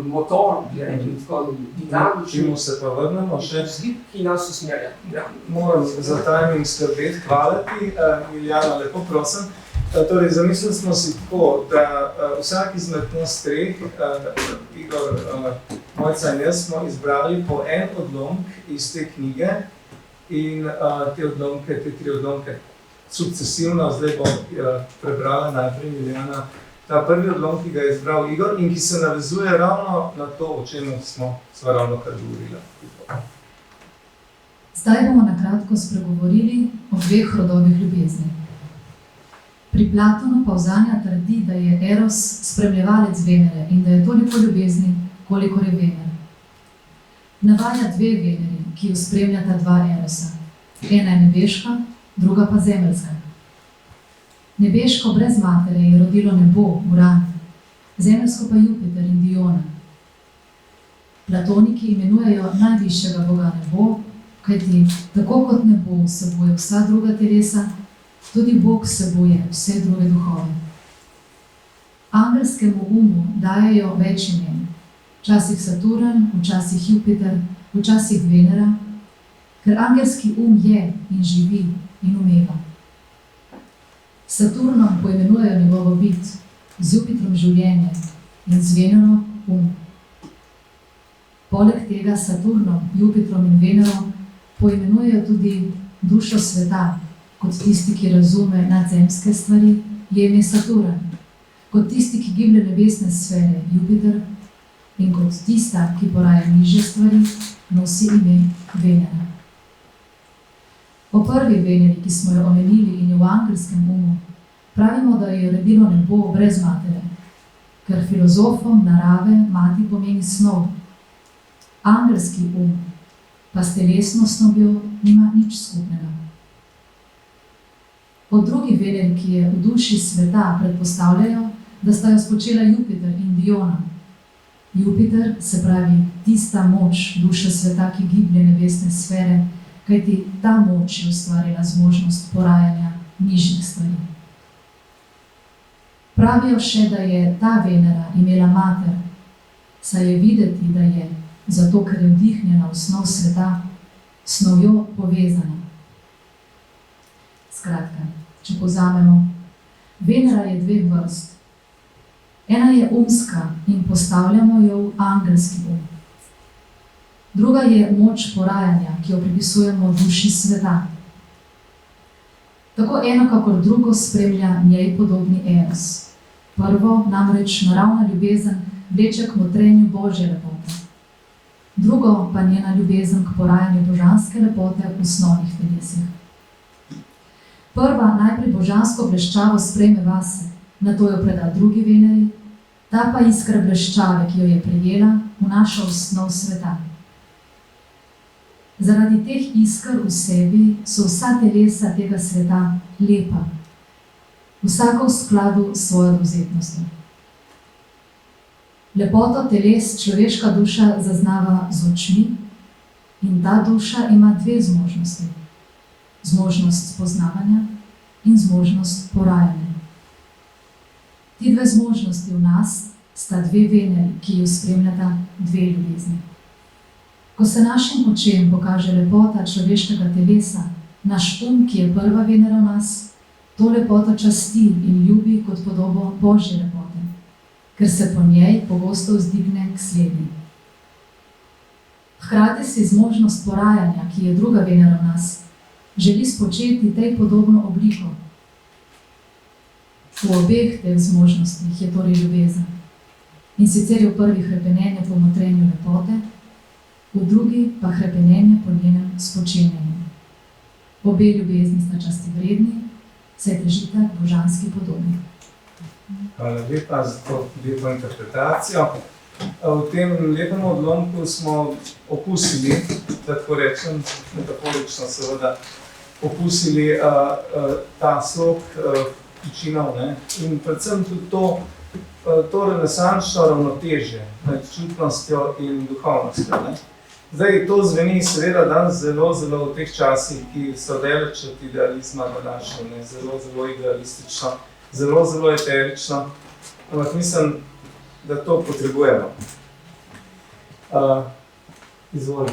[SPEAKER 3] motor, bi rekli, tako dinamični.
[SPEAKER 2] Čemu se pa vrnemo še?
[SPEAKER 3] Vzgib, ki nas usmerja.
[SPEAKER 2] Moram za timing skrbeti, hvala ti, Miljana, lepo prosim. Torej, zamislili smo si tako, da vsak izmed nas treh, Igor, Mojca in jaz, smo izbrali po en odlomek iz te knjige in te tri odlomke sukcesivno, zdaj bom prebrala najprej Miljana, ta prvi odlomek, ki ga je izbral Igor in ki se navezuje ravno na to, o čemu sva ravno kar govorila.
[SPEAKER 1] Zdaj bomo na kratko spregovorili o dveh rodovih ljubezni. Pri Platonu Pausania trdi, da je Eros spremljevalec Venere in da je toliko ljubezni, kolikor je Vener. Navaja dve Veneri, ki jo spremljata dva Erosa. Ena je nebeška, druga pa zemeljska. Nebeško brez matere je rodilo nebo, Uran, zemeljsko pa Jupiter in Diona. Platoniki imenujejo najvišjega boga nebo, kajti tako kot nebo vsebuje vsa druga telesa, tudi Bog vsebuje vse druge duhove. Angelskemu umu dajejo več imen, včasih Saturn, včasih Jupiter, včasih Venera, ker angelski je in živi in umeva. Saturnom poimenujejo njegovo bit, z Jupitrom življenje in z Venerom Poleg tega Saturnom, Jupitrom in Venerom poimenujejo tudi dušo sveta, kot tisti, ki razume nadzemske stvari, je ime Saturn, kot tisti, ki giblje nebesne sfere, Jupiter, in kot tista, ki poraja nižje stvari, nosi ime Venera. O prvi Veneri, ki smo jo omenili in jo v angelskem umu, pravimo, da je rodilo nebo brez matere, ker filozofom narave mati pomeni snov. Angelski pa s telesno snovjo nima nič skupnega. O drugi Veneri, ki je v duši sveta, predpostavljajo, da sta jo spočela Jupiter in Diona. Jupiter, se pravi tista moč duše sveta, ki giblje nebesne sfere, kajti ta moč je ustvarila zmožnost porajanja nižjih stvari. Pravijo še, da je ta Venera imela mater, saj je videti, da je, zato ker je vdihnjena v snov sveta, snovjo povezana. Skratka, če povzamemo, Venera je dveh vrst. Ena je umska in postavljamo jo v angelski Druga je moč porajanja, ki jo pripisujemo duši sveta. Tako eno kakor drugo spremlja njej podobni Eros. Prvo, namreč naravna ljubezen, vleče k motrenju Božje lepote. Drugo pa njena ljubezen k porajanju božanske lepote v osnovnih telesih. Prva najprej božansko bleščavo sprejme vase, nato jo preda drugi Veneri, ta pa iskra bleščave, ki jo je prejela, vnaša v snov sveta. Zaradi teh iskr v sebi so vsa telesa tega sveta lepa, vsako v skladu s svojo dovzetnostjo. Lepoto teles človeška duša zaznava z očmi in ta duša ima dve zmožnosti. Zmožnost spoznavanja in zmožnost porajanja. Ti dve zmožnosti v nas sta dve Veneri, ki jo spremljata dve ljubezni. Ko se našim očem pokaže lepota človeškega telesa, naš ki je prva Venera v nas, to lepoto časti in ljubi kot podobo Božje lepote, ker se po njej pogosto vzdigne k slednji. Hkrati si zmožnost porajanja, ki je druga Venera v nas, želi spočeti tej podobno obliko. V obeh teh zmožnostih je torej ljubezen. In sicer je v prvi hrepenenje po motrenju lepote, v drugi pa hrepenenje po njenem spočinjenju. Obe ljubezni sta časti vredni, saj težita k božanski podobi.
[SPEAKER 2] Hvala lepa za to lepo interpretacijo. V tem lepem odlomku smo okusili, tako rečem, metaforično seveda, okusili ta slog tičinov, in predvsem tudi to renesančno ravnotežje med čutnostjo in duhovnostjo. Zdaj, to zveni seveda danes zelo, zelo v teh časih, ki so daleč od idealizma današnje, zelo, zelo idealistično, zelo, zelo eterično, ampak mislim, da to potrebujemo. Izvoli.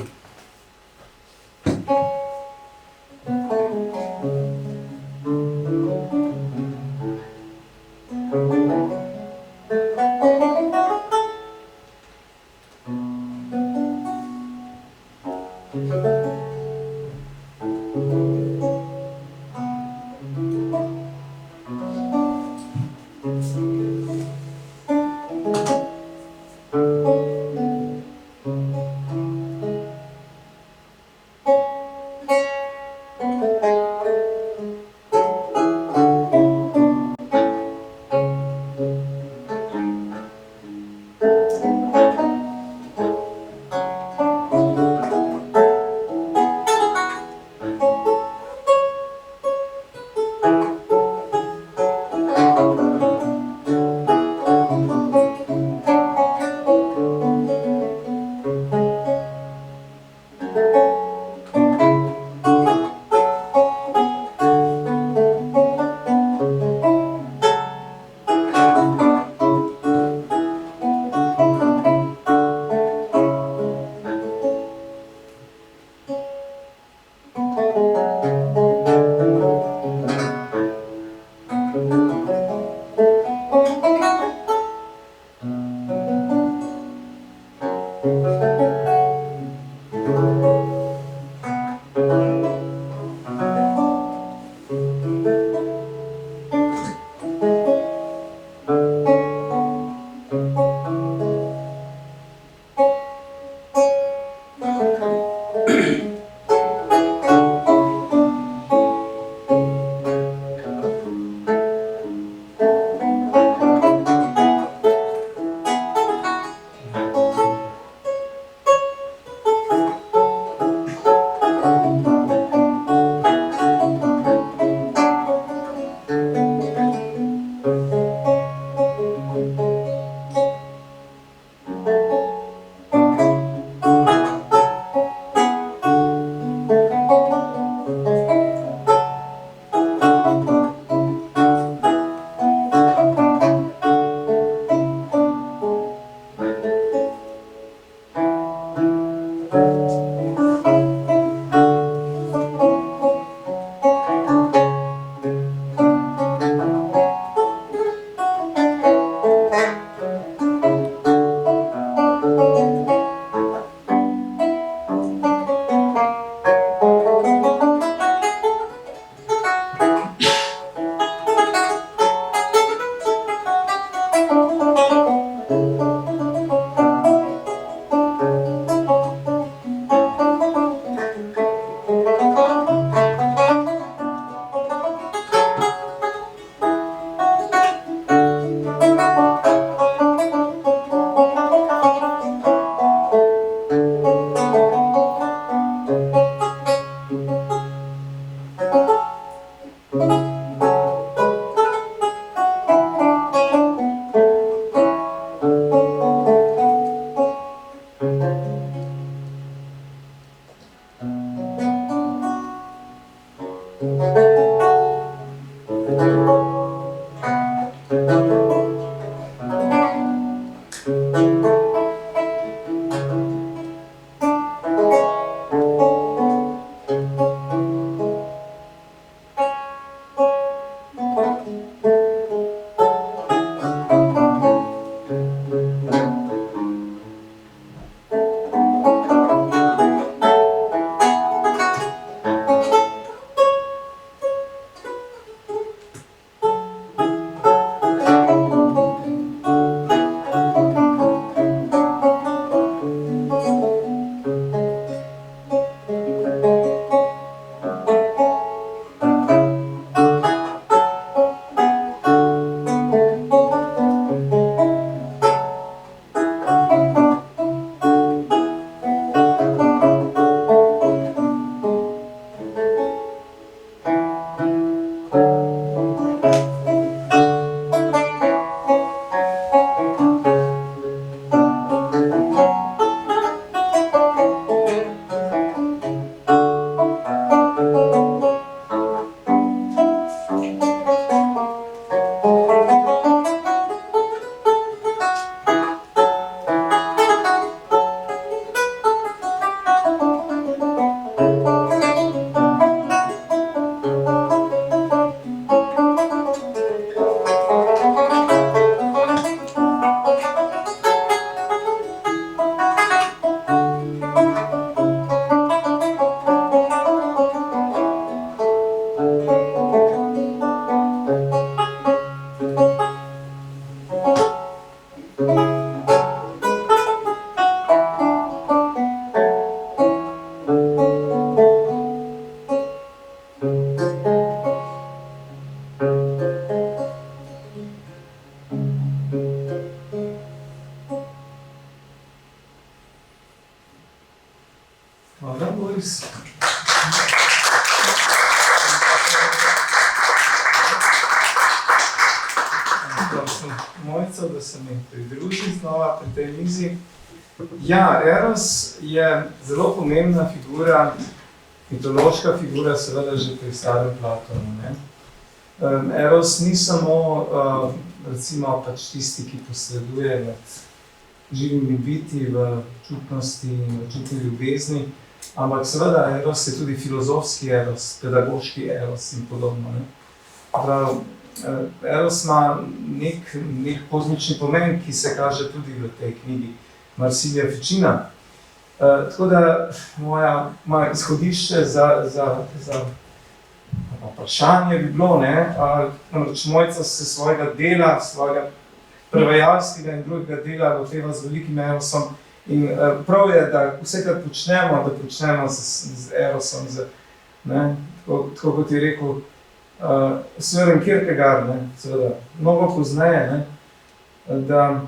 [SPEAKER 2] Hvala, Boris. Prosim Mojco, da se mi pridruži znova pri tej mizi. Ja, Eros je zelo pomembna figura, mitološka figura, seveda že pri starem Platonu. Ne? Eros ni samo recimo pač tisti, ki posreduje med živimi biti v čutnosti in v čutni ljubezni, ampak seveda Eros je tudi filozofski Eros, pedagoški Eros in podobno. Ne? Prav, Eros ima nek kozmični pomen, ki se kaže tudi v tej knjigi Marsilija Ficina. Tako da moje izhodišče za vprašanje bi bilo, namreč Mojca se svojega dela, svojega prevajalskega in drugega dela loteva z velikim Erosom in prav je, da vse, kar počnemo, da počnemo z Erosom, tako kot je rekel Søren Kierkegaard, seveda, mnogo pozneje, da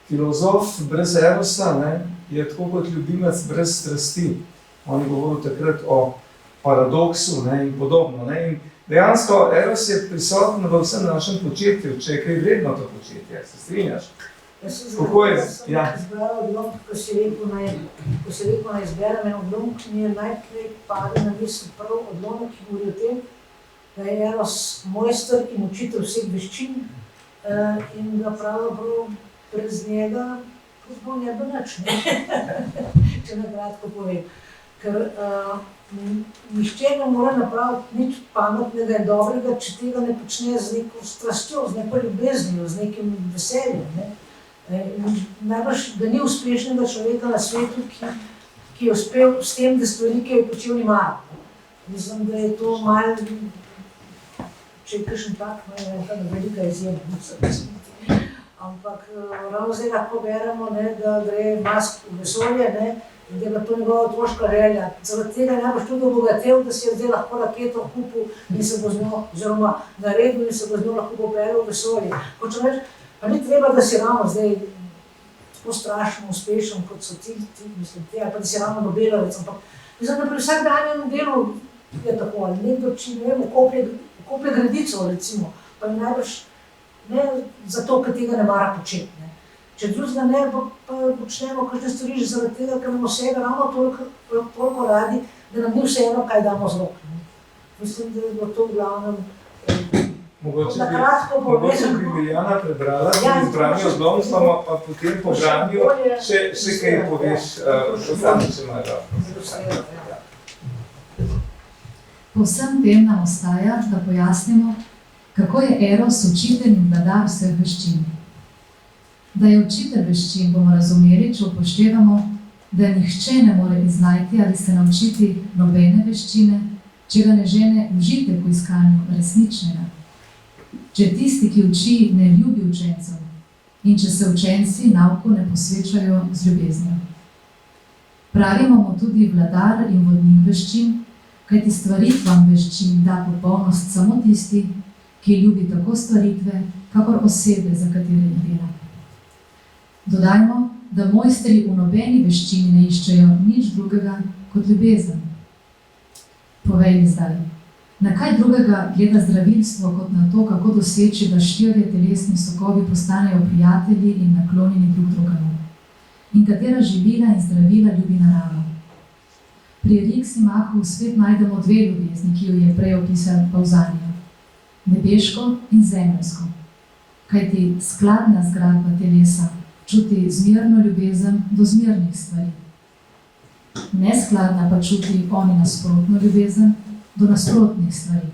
[SPEAKER 2] filozof brez Erosa je tako kot ljubimec brez strasti. On je govoril takrat o paradoksu in podobno. In dejansko Eros je prisoten v vsem našem početju, če je kaj vredno to početje, se strinjaš?
[SPEAKER 4] Jaz sem izbral odlomk, ko si rekel, naj izberem en odlomk, mi je najprej padel na misel prav odlomek, ki govori o tem, da je Eros mojster in učitelj vseh veščin in da pravzaprav brez njega ne bo nič, če na kratko povem. Ker nihče ne more napraviti nič pametnega in dobrega, če tega ne počne z neko strastjo, z neko ljubeznijo, z nekim veseljem. Najbrž, da ni uspešnega človeka na svetu, ki je uspel s tem, da stvari, ki je počel, ni malo. Mislim, da je to malo, če je kakšen tak, velika izjema. Ampak ravno zdaj lahko beremo, da gre Musk v vesolje in da je to njegova otroška želja. Zaradi tega je najbrž tudi obogatel, da si je zdaj lahko raketo kupil in se bo z njo, oziroma naredil in se bo z njo lahko popeljal v vesolje. Hočem reči, pa ni treba, da si ravno zdaj tako strašno uspešen, kot so ti, ali pa da si ravno Nobelovec, ampak mislim, da pri vsakdanjem delu je tako, ali nekdo, če ne vem, okoplje gredico, recimo, pa je najbrž ne zato, ker tega ne mara početi. Če drugega ne, pa počnemo kakšne stvari že zaradi tega, ker imamo vsega ravno toliko radi, da nam ni vseeno, kaj damo z rok. Mislim, da je bilo to v glavnem
[SPEAKER 2] na kratko povezano. Mogoče bi Biljana prebrala, da bi izbrali odlomstvo, pa potem po branju še kaj poveš, če imajo.
[SPEAKER 1] Po vsem tem nam ostaja, da pojasnimo, kako je Eros učitelj in vladar vseh veščin. Da je učitelj veščin, bomo razumeli, če upoštevamo, da nihče ne more iznajti ali se naučiti nobene veščine, če ga ne žene užitek v iskanju resničnega. Če tisti, ki uči, ne ljubi učencev in če se učenci nauku ne posvečajo z ljubeznijo. Pravimo mu tudi vladar in vodnik veščin, kajti stvaritvam veščin da popolnost samo tisti, ki ljubi tako stvaritve, kakor osebe, za katere jih dela. Dodajmo, da mojstri v nobeni veščini ne iščejo nič drugega kot ljubezen. Povej mi zdaj, na kaj drugega gleda zdravilstvo kot na to, kako doseči, da 4 telesni sokovi postanejo prijatelji in naklonjeni drug drugemu? In katera živila in zdravila ljubi narava? Pri Eriksimahu spet najdemo 2 ljubezni, ki jo je prej opisal Pausanias. Nebeško in zemeljsko, kajti skladna zgradba telesa čuti zmerno ljubezen do zmernih stvari. Neskladna pa čuti oni nasprotno ljubezen do nasprotnih stvari.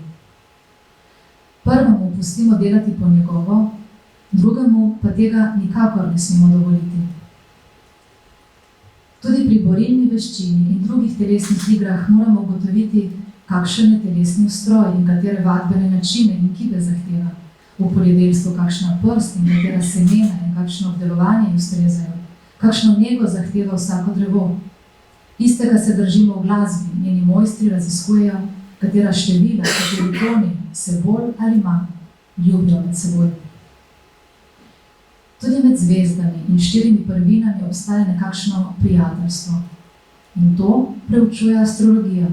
[SPEAKER 1] Prvemu pustimo delati po njegovo, drugemu pa tega nikakor ne smemo dovoliti. Tudi pri borilni veščini in drugih telesnih igrah moramo ugotoviti, kakšen je telesni ustroj in katere vadbene načine in kibe zahteva. V poljedelstvu kakšna prst in katera semena in kakšno obdelovanje ustrezajo, kakšno nego zahteva vsako drevo. Istega se držimo v glasbi, njeni mojstri raziskujejo, katera števila, kateri toni se bolj ali manj ljubijo med seboj. Tudi med zvezdami in 4 prvinami obstaja nekakšno prijateljstvo. In to preučuje astrologija.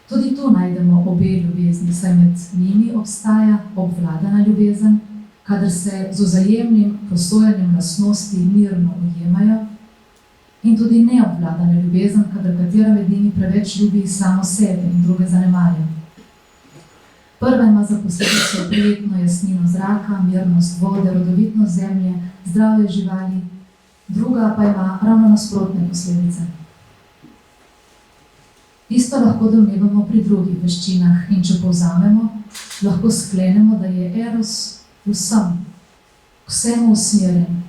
[SPEAKER 1] Tudi tu najdemo obe ljubezni, saj med njimi obstaja obvladana ljubezen, kadar se z vzajemnim posojanjem lastnosti mirno ujemajo, in tudi neobvladana ljubezen, kadar katera med njimi preveč ljubi samo sebe in druge zanemarja. Prva ima za posledico prijetno jasnino zraka, mirnost vode, rodovitnost zemlje, zdravje živali, druga pa ima ravno nasprotne posledice. Isto lahko domnevamo pri drugih veščinah in če povzamemo, lahko sklenemo, da je Eros vsemu usmerjen,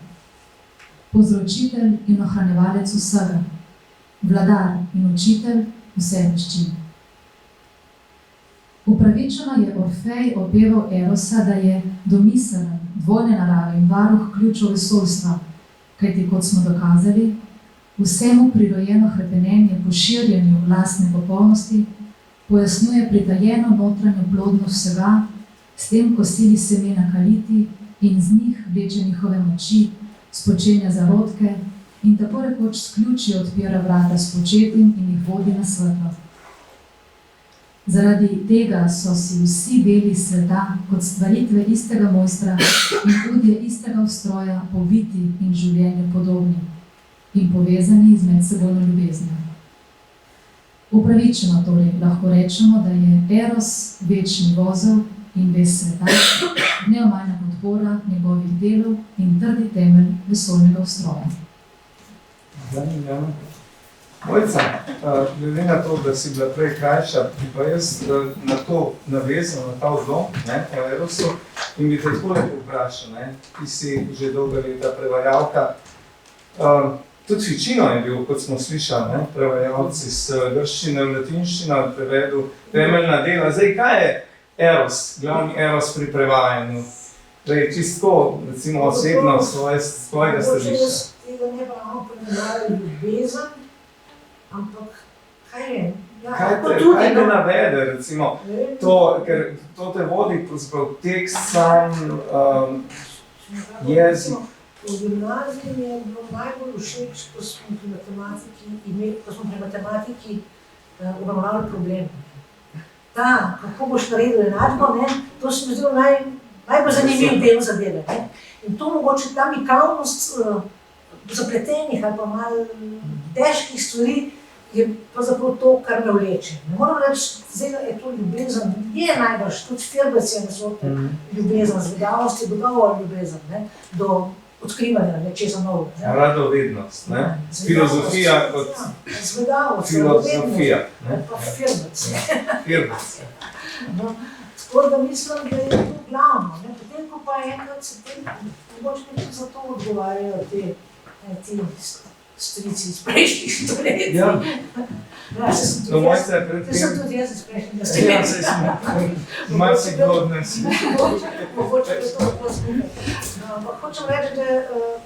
[SPEAKER 1] povzročitelj in ohranjevalec vsega, vladar in učitelj vseh veščin. Upravičeno je Orfej opeval Erosa, da je domiselen, dvojne narave in varuh ključov vesoljstva, kajti, kot smo dokazali, vsemu prirojeno hrepenenje po širjenju lastne popolnosti pojasnjuje pritajeno notranjo plodnost vsega, s tem, ko sili semena kaliti in z njih vleče njihove moči, spočenja zarodke in tako rekoč s ključi odpira vrata s početim in jih vodi na svetlo. Zaradi tega so si vsi deli sveta kot stvaritve istega mojstra in udje istega ustroja po biti in življenju podobni in povezani z medsebojno ljubeznijo. Upravičeno torej lahko rečemo, da je Eros večni vozel in ves sveta, neomajna podpora njegovih delov in trdi temelj vesoljnega ustroja.
[SPEAKER 2] Mojca, glede na to, da si bila prej krajša, bi pa jaz na to navezal, na ta odlom, o Erosu, in bi te tako lepo vprašal, ti si že dolga leta prevajalka. Tudi Ficino je bil, kot smo slišali, prevajalci s grščine v latinščino, prevedu temeljna dela. Zdaj, kaj je Eros, glavni Eros pri prevajanju? Torej, čisto, recimo, osebno svojega stališča.
[SPEAKER 4] Tega ne pravno prevajajo ljubezen, ampak kaj je?
[SPEAKER 2] Kaj te navede, recimo, ker to te vodi pravzaprav tekst, sam jezik.
[SPEAKER 4] V gimnaziji mi je bilo najbolj všeč, ko smo pri matematiki obravnavali problem. Kako boš naredil enačbo, to se mi zdelo najbolj zanimiv del zadeve. In to mogoče ta mikavnost zapletenih ali pa malo težkih stvari je pravzaprav to, kar me vleče. Ne moram reči, zdaj je to ljubezen, je najbrž, tudi Firbec je naslote ljubezen, zvedavost je dogovor ljubezen, do odkrivanja nečesa novega.
[SPEAKER 2] Radovednost, filozofija kot
[SPEAKER 4] zvedavost,
[SPEAKER 2] filozofija.
[SPEAKER 4] Pa Firbec.
[SPEAKER 2] Firbec.
[SPEAKER 4] Tako da mislim, da je to glavno. Potem, ko pa enkrat se tem, mogoče nekaj za to odgovarjajo ti strici iz prejšnjih stoletij.
[SPEAKER 2] Ja.
[SPEAKER 4] Sem tudi jaz iz prejšnjih stoletij.
[SPEAKER 2] Ja, se smo. Marsikdo od nas.
[SPEAKER 4] Mogoče je to tako skupaj. Ampak hočem reči, da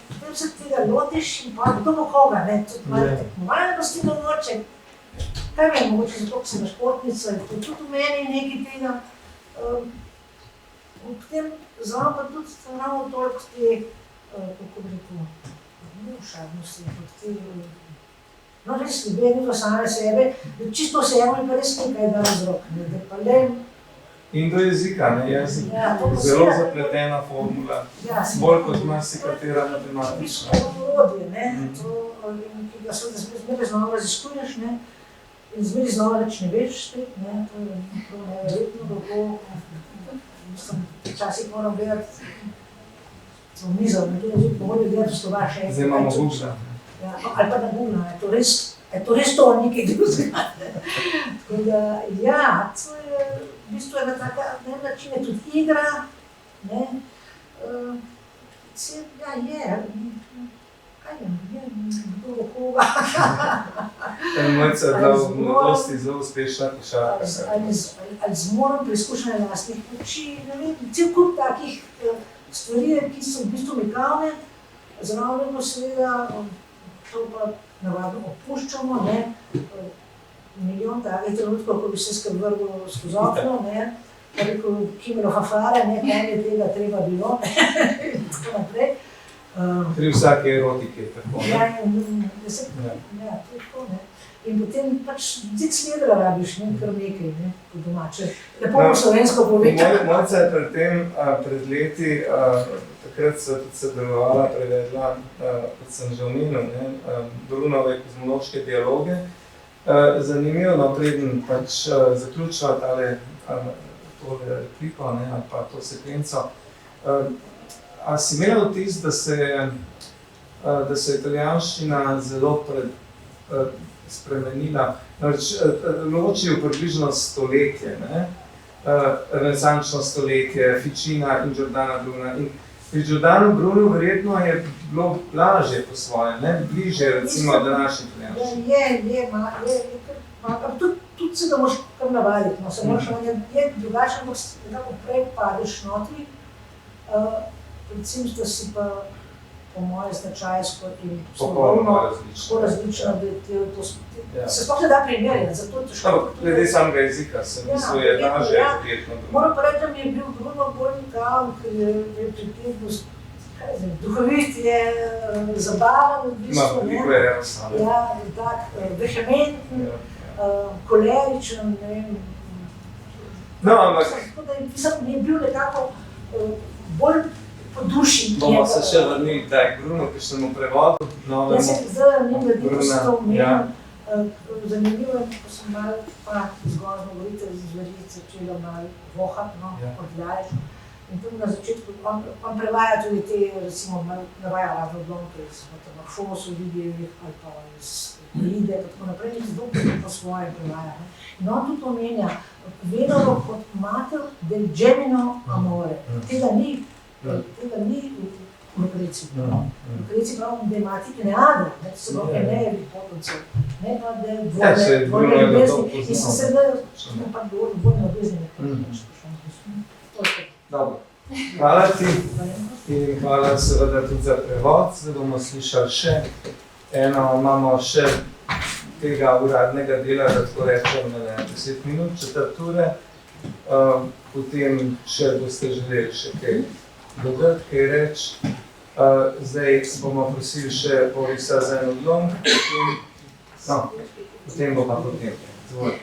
[SPEAKER 4] potem se tega lotiš in pa kdo bo koga, tudi malo tekmovalnosti domoče. Kaj vem, mogoče zato, ko sem športnica, je to tudi v meni nekaj tega. Potem znam pa tudi ravno toliko te, kako bi rekel, neušadnosti, no res ljubezni same sebe, čisto sebe pa res nekaj da razrok.
[SPEAKER 2] In do jezika, jezik, zelo zapletena formula, bolj kot marsikatera matematična.
[SPEAKER 4] To je orodje, ki ga zmeraj znova raziskuješ in zmeraj znova več ne veš, to je neverjetno dolgo. Včasih moram gledati v mizo, mogoče gledati v slova še enkrat.
[SPEAKER 2] Zdaj imamo Google.
[SPEAKER 4] Ali pa na Google, je to res to nekaj drugega. Tako da, to je v bistvu ena taka, na en način je tudi igra, kdo bo koga.
[SPEAKER 2] Mojca je bila v mladosti zelo uspešna košarkarka.
[SPEAKER 4] Ali zmorem preizkušanja lastnih moči, cel kup takih stvari, ki so v bistvu mikavne, zravnemo seveda, to pa navadno opuščamo, milijon takih trenutkov, ko bi se vrglo skozi okno, pa rekel Kimeno Fafare, kaj je tega treba bilo, in tako naprej.
[SPEAKER 2] Pri vsake erotike je tako,
[SPEAKER 4] Ja, to je tako, In potem pač decilitra rabiš, ne, kar nekaj, ne, po domače. Lepo po slovensko povedano.
[SPEAKER 2] Mojca je pred tem, pred leti, takrat so tudi sodelovala, prevedla, kot sem že omenil, Brunove kozmološke dialoge. Zanimivo, no, preden pač zaključila tole repliko, ali pa to sekvenco. A si imela vtis, da se italijanščina zelo spremenila, loči jo približno stoletje, renesančno stoletje, Ficina in Giordana Bruna. In pri Giordanu Brunu verjetno je bilo lažje po svoje, bližje recimo današnji italijanščini.
[SPEAKER 4] Ampak tudi se ga moraš kar navaditi, se moraš je drugače, ampak nekako prej padeš notri, predvsem, da si pa po moje značajsko in
[SPEAKER 2] popolnoma
[SPEAKER 4] različno, da se sploh ne da primerjati, zato je težko.
[SPEAKER 2] Glede samega jezika se mislil, je lažje verjetno.
[SPEAKER 4] Moram pa reči, da mi je bil Bruno bolj nekam, ker je pritetno, duhovit je, zabaven v bistvu.
[SPEAKER 2] Ima veliko je enostavno.
[SPEAKER 4] Ja, tak, vehementen, koleričen, ne vem.
[SPEAKER 2] No, ampak...
[SPEAKER 4] Tako da mi je bil nekako bolj po duši.
[SPEAKER 2] Bomo se še vrnili k Brunu, ki sem mu prevodil.
[SPEAKER 4] Jaz se zdaj njim veliko s to omenim. Zanimivo je, ko sem malo zgoraj govorite z zverice, začela malo vohati, odlajati. In tudi na začetku, on prevaja tudi te, recimo, navaja razne odlomke iz Metamorfosu, Lidijevih ali pa iz Lide, tako naprej, in zelo po svoje prevaja. In on tudi omenja Venero kot mater del gemino amore. Tega ni v Lukreci. V Lukreci pravim, da je mati Eneada, se pravi Enejevih potomcev, ne pa da je dvojne ljubezni. In sem se pa dvojne ljubezni.
[SPEAKER 2] Dobro. Hvala ti in hvala seveda tudi za prevod. Zdaj bomo slišali še eno, imamo še tega uradnega dela, da tako rečem, 10 minut, 4 ure. Potem še boste želeli še kaj dodati, kaj reči. Zdaj bomo prosili še Borisa za en odlom, potem bo pa potem. Zvoj.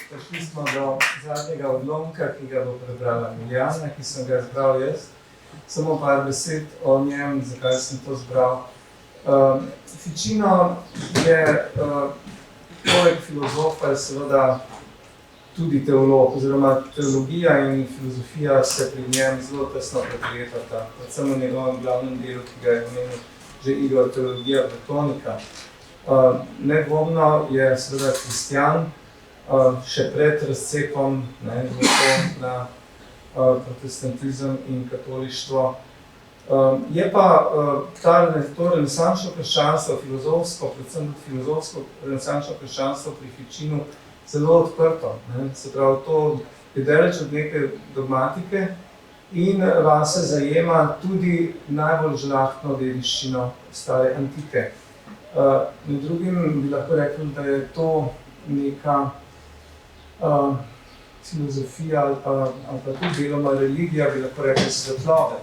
[SPEAKER 2] prišli smo do zadnjega odlomka, ki ga bo prebrala Miljana, ki sem ga izbral jaz. Samo par besed o njem, zakaj sem to zbral. Ficino je poleg filozofa seveda tudi teolog, oziroma teologija in filozofija se pri njem zelo tesno prepletata, predvsem v njegovem glavnem delu, ki ga je omenil že Igor, teologija platonika. Nedvomno je seveda kristjan, še pred razcepom na protestantizem in katolištvo. Je pa to renesančno krščanstvo, filozofsko, predvsem filozofsko renesančno krščanstvo pri Ficinu zelo odprto. Se pravi, to je daleč od neke dogmatike in vase zajema tudi najbolj žlahtno dediščino stare antike. Med drugim bi lahko rekli, da je to neka filozofija ali pa tudi deloma religija, bi lahko rekli svetlobe.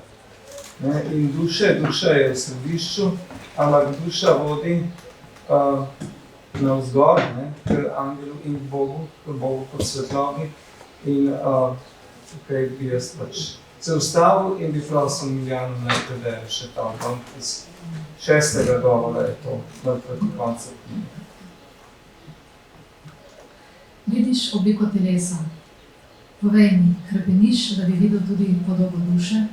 [SPEAKER 2] In duša je v središču, ampak duša vodi navzgor, k angelu in k Bogu kot svetlobi. In tukaj bi jaz se ustavil in bi prosil Miljano naj prebere še ta odlomek iz 6. govora, je to proti koncu.
[SPEAKER 1] Vidiš obliko telesa. Povej mi, hrepeniš, da bi videl tudi podobo duše?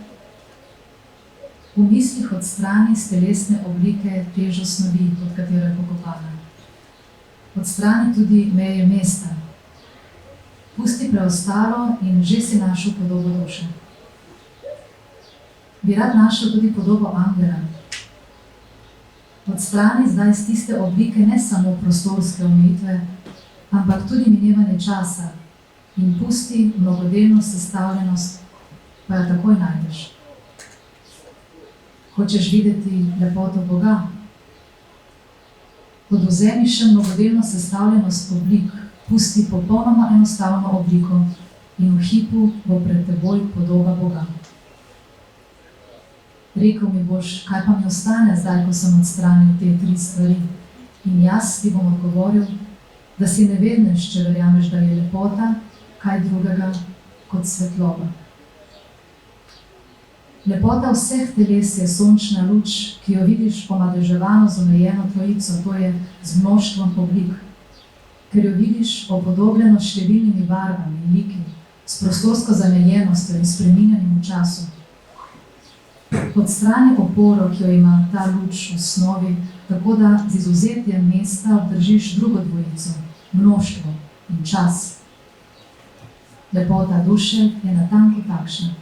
[SPEAKER 1] V mislih odstrani z telesne oblike težo snovi, pod katero je pokopana. Odstrani tudi meje mesta. Pusti preostalo in že si našel podobo duše. Bi rad našel tudi podobo angela. Odstrani zdaj z tiste oblike ne samo prostorske omejitve, ampak tudi minevanje časa in pusti mnogodelno sestavljenost, pa jo takoj najdeš. Hočeš videti lepoto Boga? Odvzemi še mnogodelno sestavljenost oblik, pusti popolnoma enostavno obliko in v hipu bo pred teboj podoba Boga. Rekel mi boš, kaj pa mi ostane zdaj, ko sem odstranil te 3 stvari? In jaz ti bom odgovoril, da si ne vedneš, če verjameš, da je lepota kaj drugega kot svetloba. Lepota vseh teles je sončna luč, ki jo vidiš omadeževano z omejeno trojico, to je z mnoštvom oblik. Ker jo vidiš opodobljeno s številnimi barvami in liki, s prostorsko zamejenostjo in spreminjanjem v času. Odstrani oporo, ki jo ima ta luč v osnovi, tako da z izuzetjem mesta obdržiš drugo dvojico, mnoštvo in čas. Lepota duše je natanko takšna.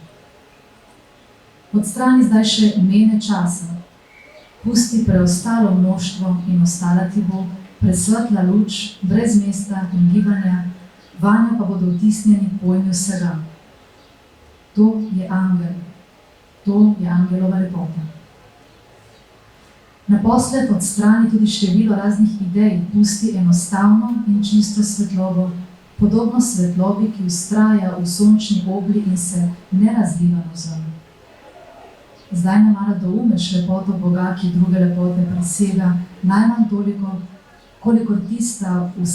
[SPEAKER 1] Odstrani zdaj še imene časa. Pusti preostalo mnoštvo in ostala ti bo presvetla luč, brez mesta in gibanja, vanjo pa bodo vtisnjeni pojmi vsega. To je angel. To je angelova lepota. Naposled odstrani tudi število raznih idej, pusti enostavno in čisto svetlobo, podobno svetlobi, ki vztraja v sončni obli in se ne razliva navzven. Zdaj nemara doumeš lepoto Boga, ki druge lepote presega najmanj toliko, kolikor tista v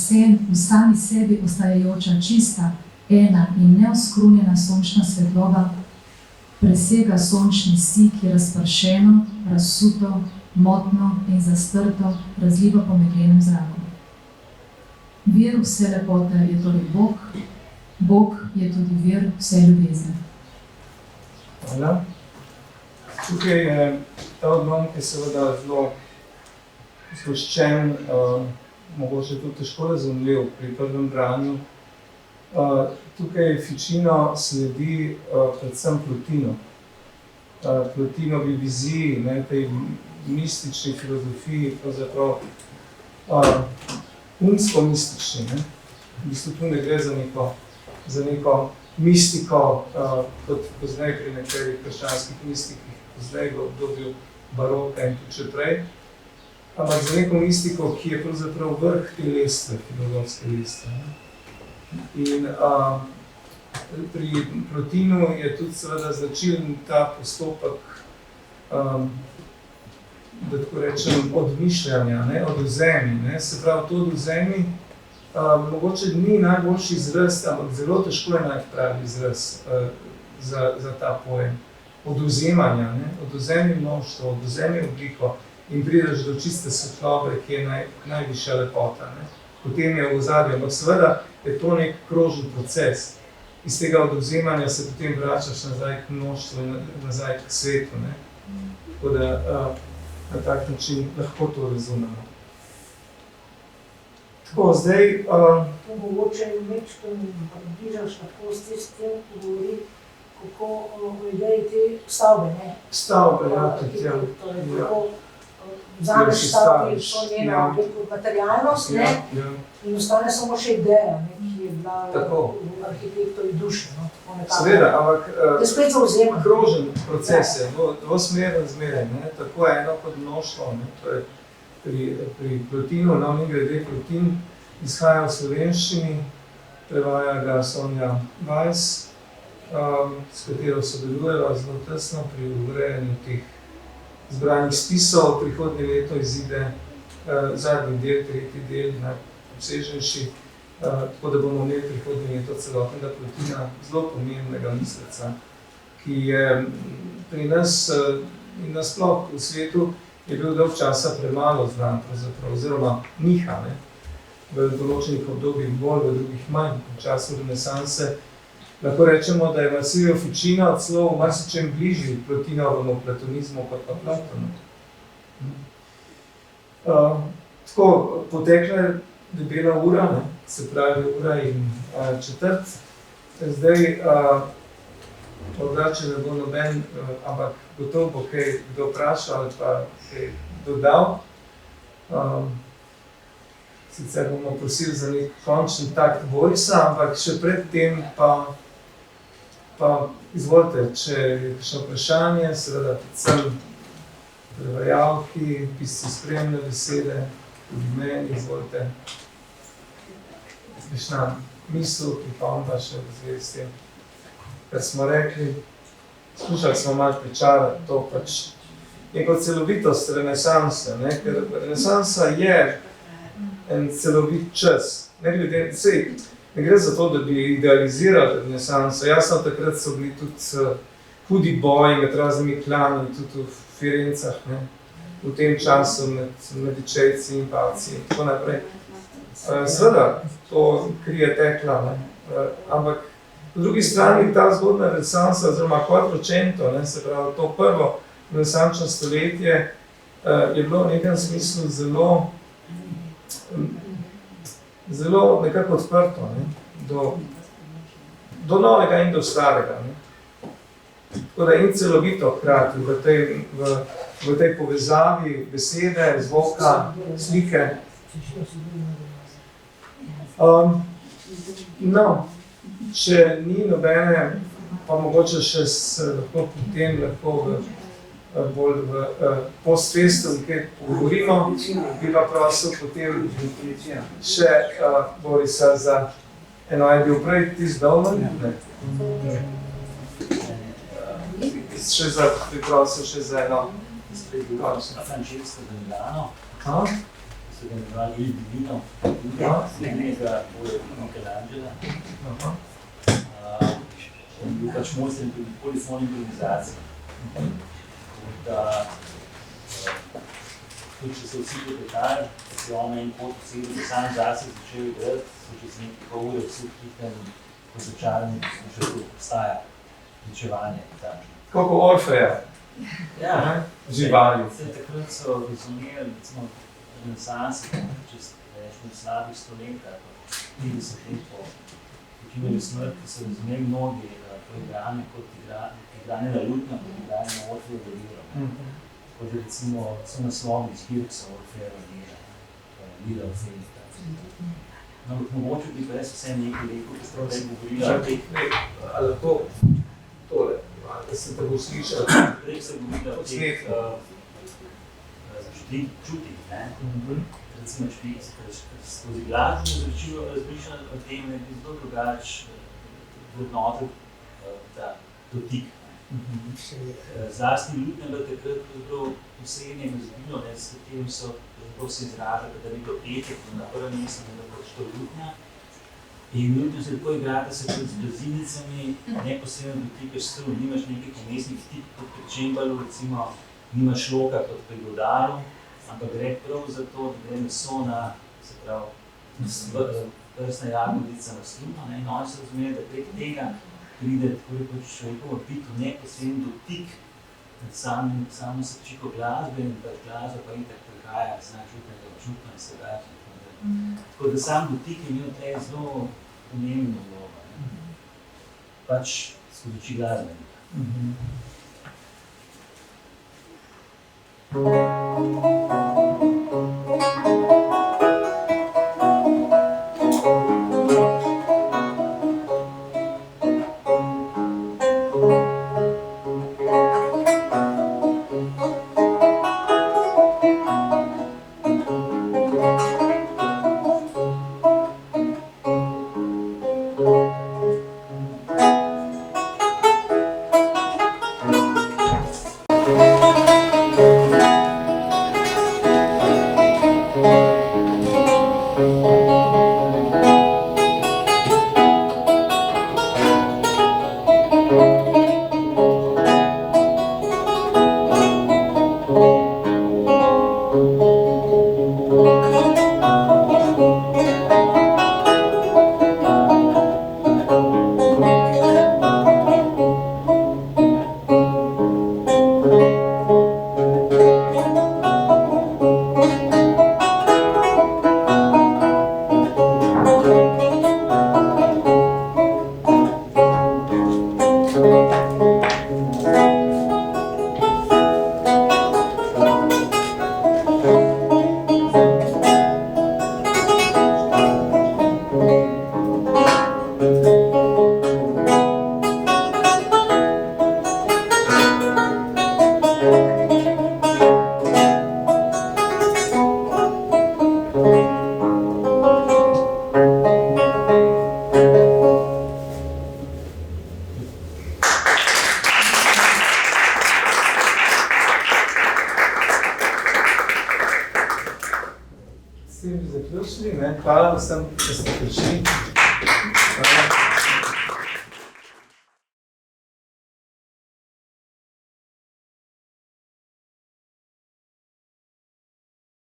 [SPEAKER 1] sami sebi ostajajoča čista, ena in neoskrunjena sončna svetloba presega sončni sij, ki je razpršeno, razsuto, motno in zastrto razliva po meglenem zraku. Vir vse lepote je torej Bog, Bog je tudi vir vse ljubezni.
[SPEAKER 2] Hvala. Tukaj je ta odlomek je seveda zelo zgoščen, mogoče tudi težko razumljiv pri prvem branju. Tukaj Ficino sledi predvsem Plotinu. Plotinovi viziji, tej mistični filozofiji, pravzaprav unsko-mistični. V bistvu tu ne gre za neko mistiko, kot pozneje pri nekaterih krščanskih mistikih, pozneje v obdobju baroka in tudi še prej, ampak za neko mistiko, ki je pravzaprav vrh te lestve, filozofske lestve. In pri Plotinu je tudi seveda značilen ta postopek, da tako rečem, odmišljanja, odvzemi. Se pravi, to odvzemi mogoče ni najboljši izraz, ampak zelo težko je najti pravi izraz za ta pojem. Odvzemanja, odvzemi množstvo, odvzemi obliko in prideš do čiste svetlobe, ki je najvišja lepota. Potem je v ozadju, ampak seveda je to nek krožen proces. Iz tega odvzemanja se potem vračaš nazaj k množstvu in nazaj k svetu. Tako da na tak način lahko to razumemo. Tako, zdaj...
[SPEAKER 4] Mogoče nekaj približaš lahko s tem, ko govori, kako o ideji te stavbe, ne?
[SPEAKER 2] Stavbe, ja, tudi, ja.
[SPEAKER 4] Kako vzameš stavbe, so njena materialnost, ne? In ostane samo še ideja, ki je bila v arhitektovi duši, no?
[SPEAKER 2] Seveda, ampak
[SPEAKER 4] spet zauzema.
[SPEAKER 2] Krožen proces je, dvosmeren zmeraj, tako eno kot množstvo, to je pri Plotinu, grede Plotin, izhaja v slovenščini, prevaja ga Sonja Weiss, s katero sodelujejo zelo tesno pri urejanju teh zbranih spisov. Prihodnje leto izide zadnji del, tretji del, najobsežnejši, tako da bomo imeli prihodnje leto celotnega Plotina, zelo pomembnega misleca, ki je pri nas in nasploh v svetu je bil dolg časa premalo znan, oziroma niha, v določenih obdobjih bolj, v drugih manj, v času renesanse. Lahko rečemo, da je Marsilio Ficino celo v marsičem bližji Plotinovemu platonizmu kot pa Platonu. Tako, potekla je debela ura, se pravi ura in četrt. Zdaj, morda, če ne bo noben, ampak gotovo bo kaj kdo vprašal ali pa kaj dodal. Sicer bomo prosili za nek končni takt Borisa, ampak še pred tem pa izvolite, če je kakšno vprašanje, seveda predvsem prevajalki, pisci spremne besede, tudi meni, izvolite. Kakšna misel, pripomba še v zvezi s tem, kar smo rekli. Skušali smo malo pričarati to pač neko celovitost renesanse, ker renesansa je en celovit čas. Ne gre za to, da bi idealizirali renesanso. Jasno, takrat so bili tudi hudi boji med raznimi klani, tudi v Firencah, v tem času med Medičejci in Pavci in tako naprej. Seveda, to krije tekla, ampak po drugi strani ta zgodna renesansa, oziroma Quattrocento, se pravi, to prvo renesančno stoletje je bilo v nekem smislu zelo nekako odprto, do novega in do starega. Tako da in celovito hkrati v tej povezavi besede, zvoka, slike. Če ni nobene, pa mogoče še lahko potem bolj v postfestu, kjer pogovorimo, bi pa prosil potem še Borisa za eno, je bil prej tisti Dolman? Bi prosil še za eno.
[SPEAKER 5] Francesco da Milano, ki so ga imenovali Il Divino, slednjega Michelangela. On je bil pač mojster polifon improvizacije. Tudi če so vsi klepetali, se on en pot vsega, da sam zase začel igrati, so čez nekaj pol ure vsi hitem razočarani, ki še to obstaja, pričevanje.
[SPEAKER 2] Koliko Orfeja?
[SPEAKER 5] Ja,
[SPEAKER 2] živali.
[SPEAKER 5] Takrat so razumeli, recimo, renesanse, čez slabih stoletja, 30 let po Kinovju smrti, so razumeli mnogi programe kot igranje na lutnjo, kot igranje na Orfejo deliro. Tako da recimo so naslovni zbirk so Orfejo delira, Lira Orfeja. No, mogoče bi pa res vsem nekaj rekel, ki ste prej govorili.
[SPEAKER 2] Ali lahko tole, da se te bo slišal?
[SPEAKER 5] Prej se govorila o teh čutih, recimo skozi glasno razmišljanje o tem, je zelo drugače vrednotil ta dotik. Zlasti ljudnega takrat pravzaprav posebne glasbilo, s katerim so se izražali, da je bilo petek na prvem mestu, da je pač to ljudnja. In ljudnjo se tako igra, da se kot z blazinicami neposredno dotikaš strun, nimaš nekih umestnih tip kot pri čembalu, recimo nimaš loka kot pri godalu, ampak gre prav za to, da gre meso na, se pravi, prsna jagodica na struno, in oni se razumeli, da prek tega pride tako rekoč človekovo bitu neposredno dotik med samo srčiko glasbe in pa glasba pa itak prihaja značutnega občutka in se vrača. Tako da sam dotik je imel tle zelo pomembno vlogo, pač skozi oči glasbenika.
[SPEAKER 2] S tem bi zaključili, hvala vsem, da ste prišli.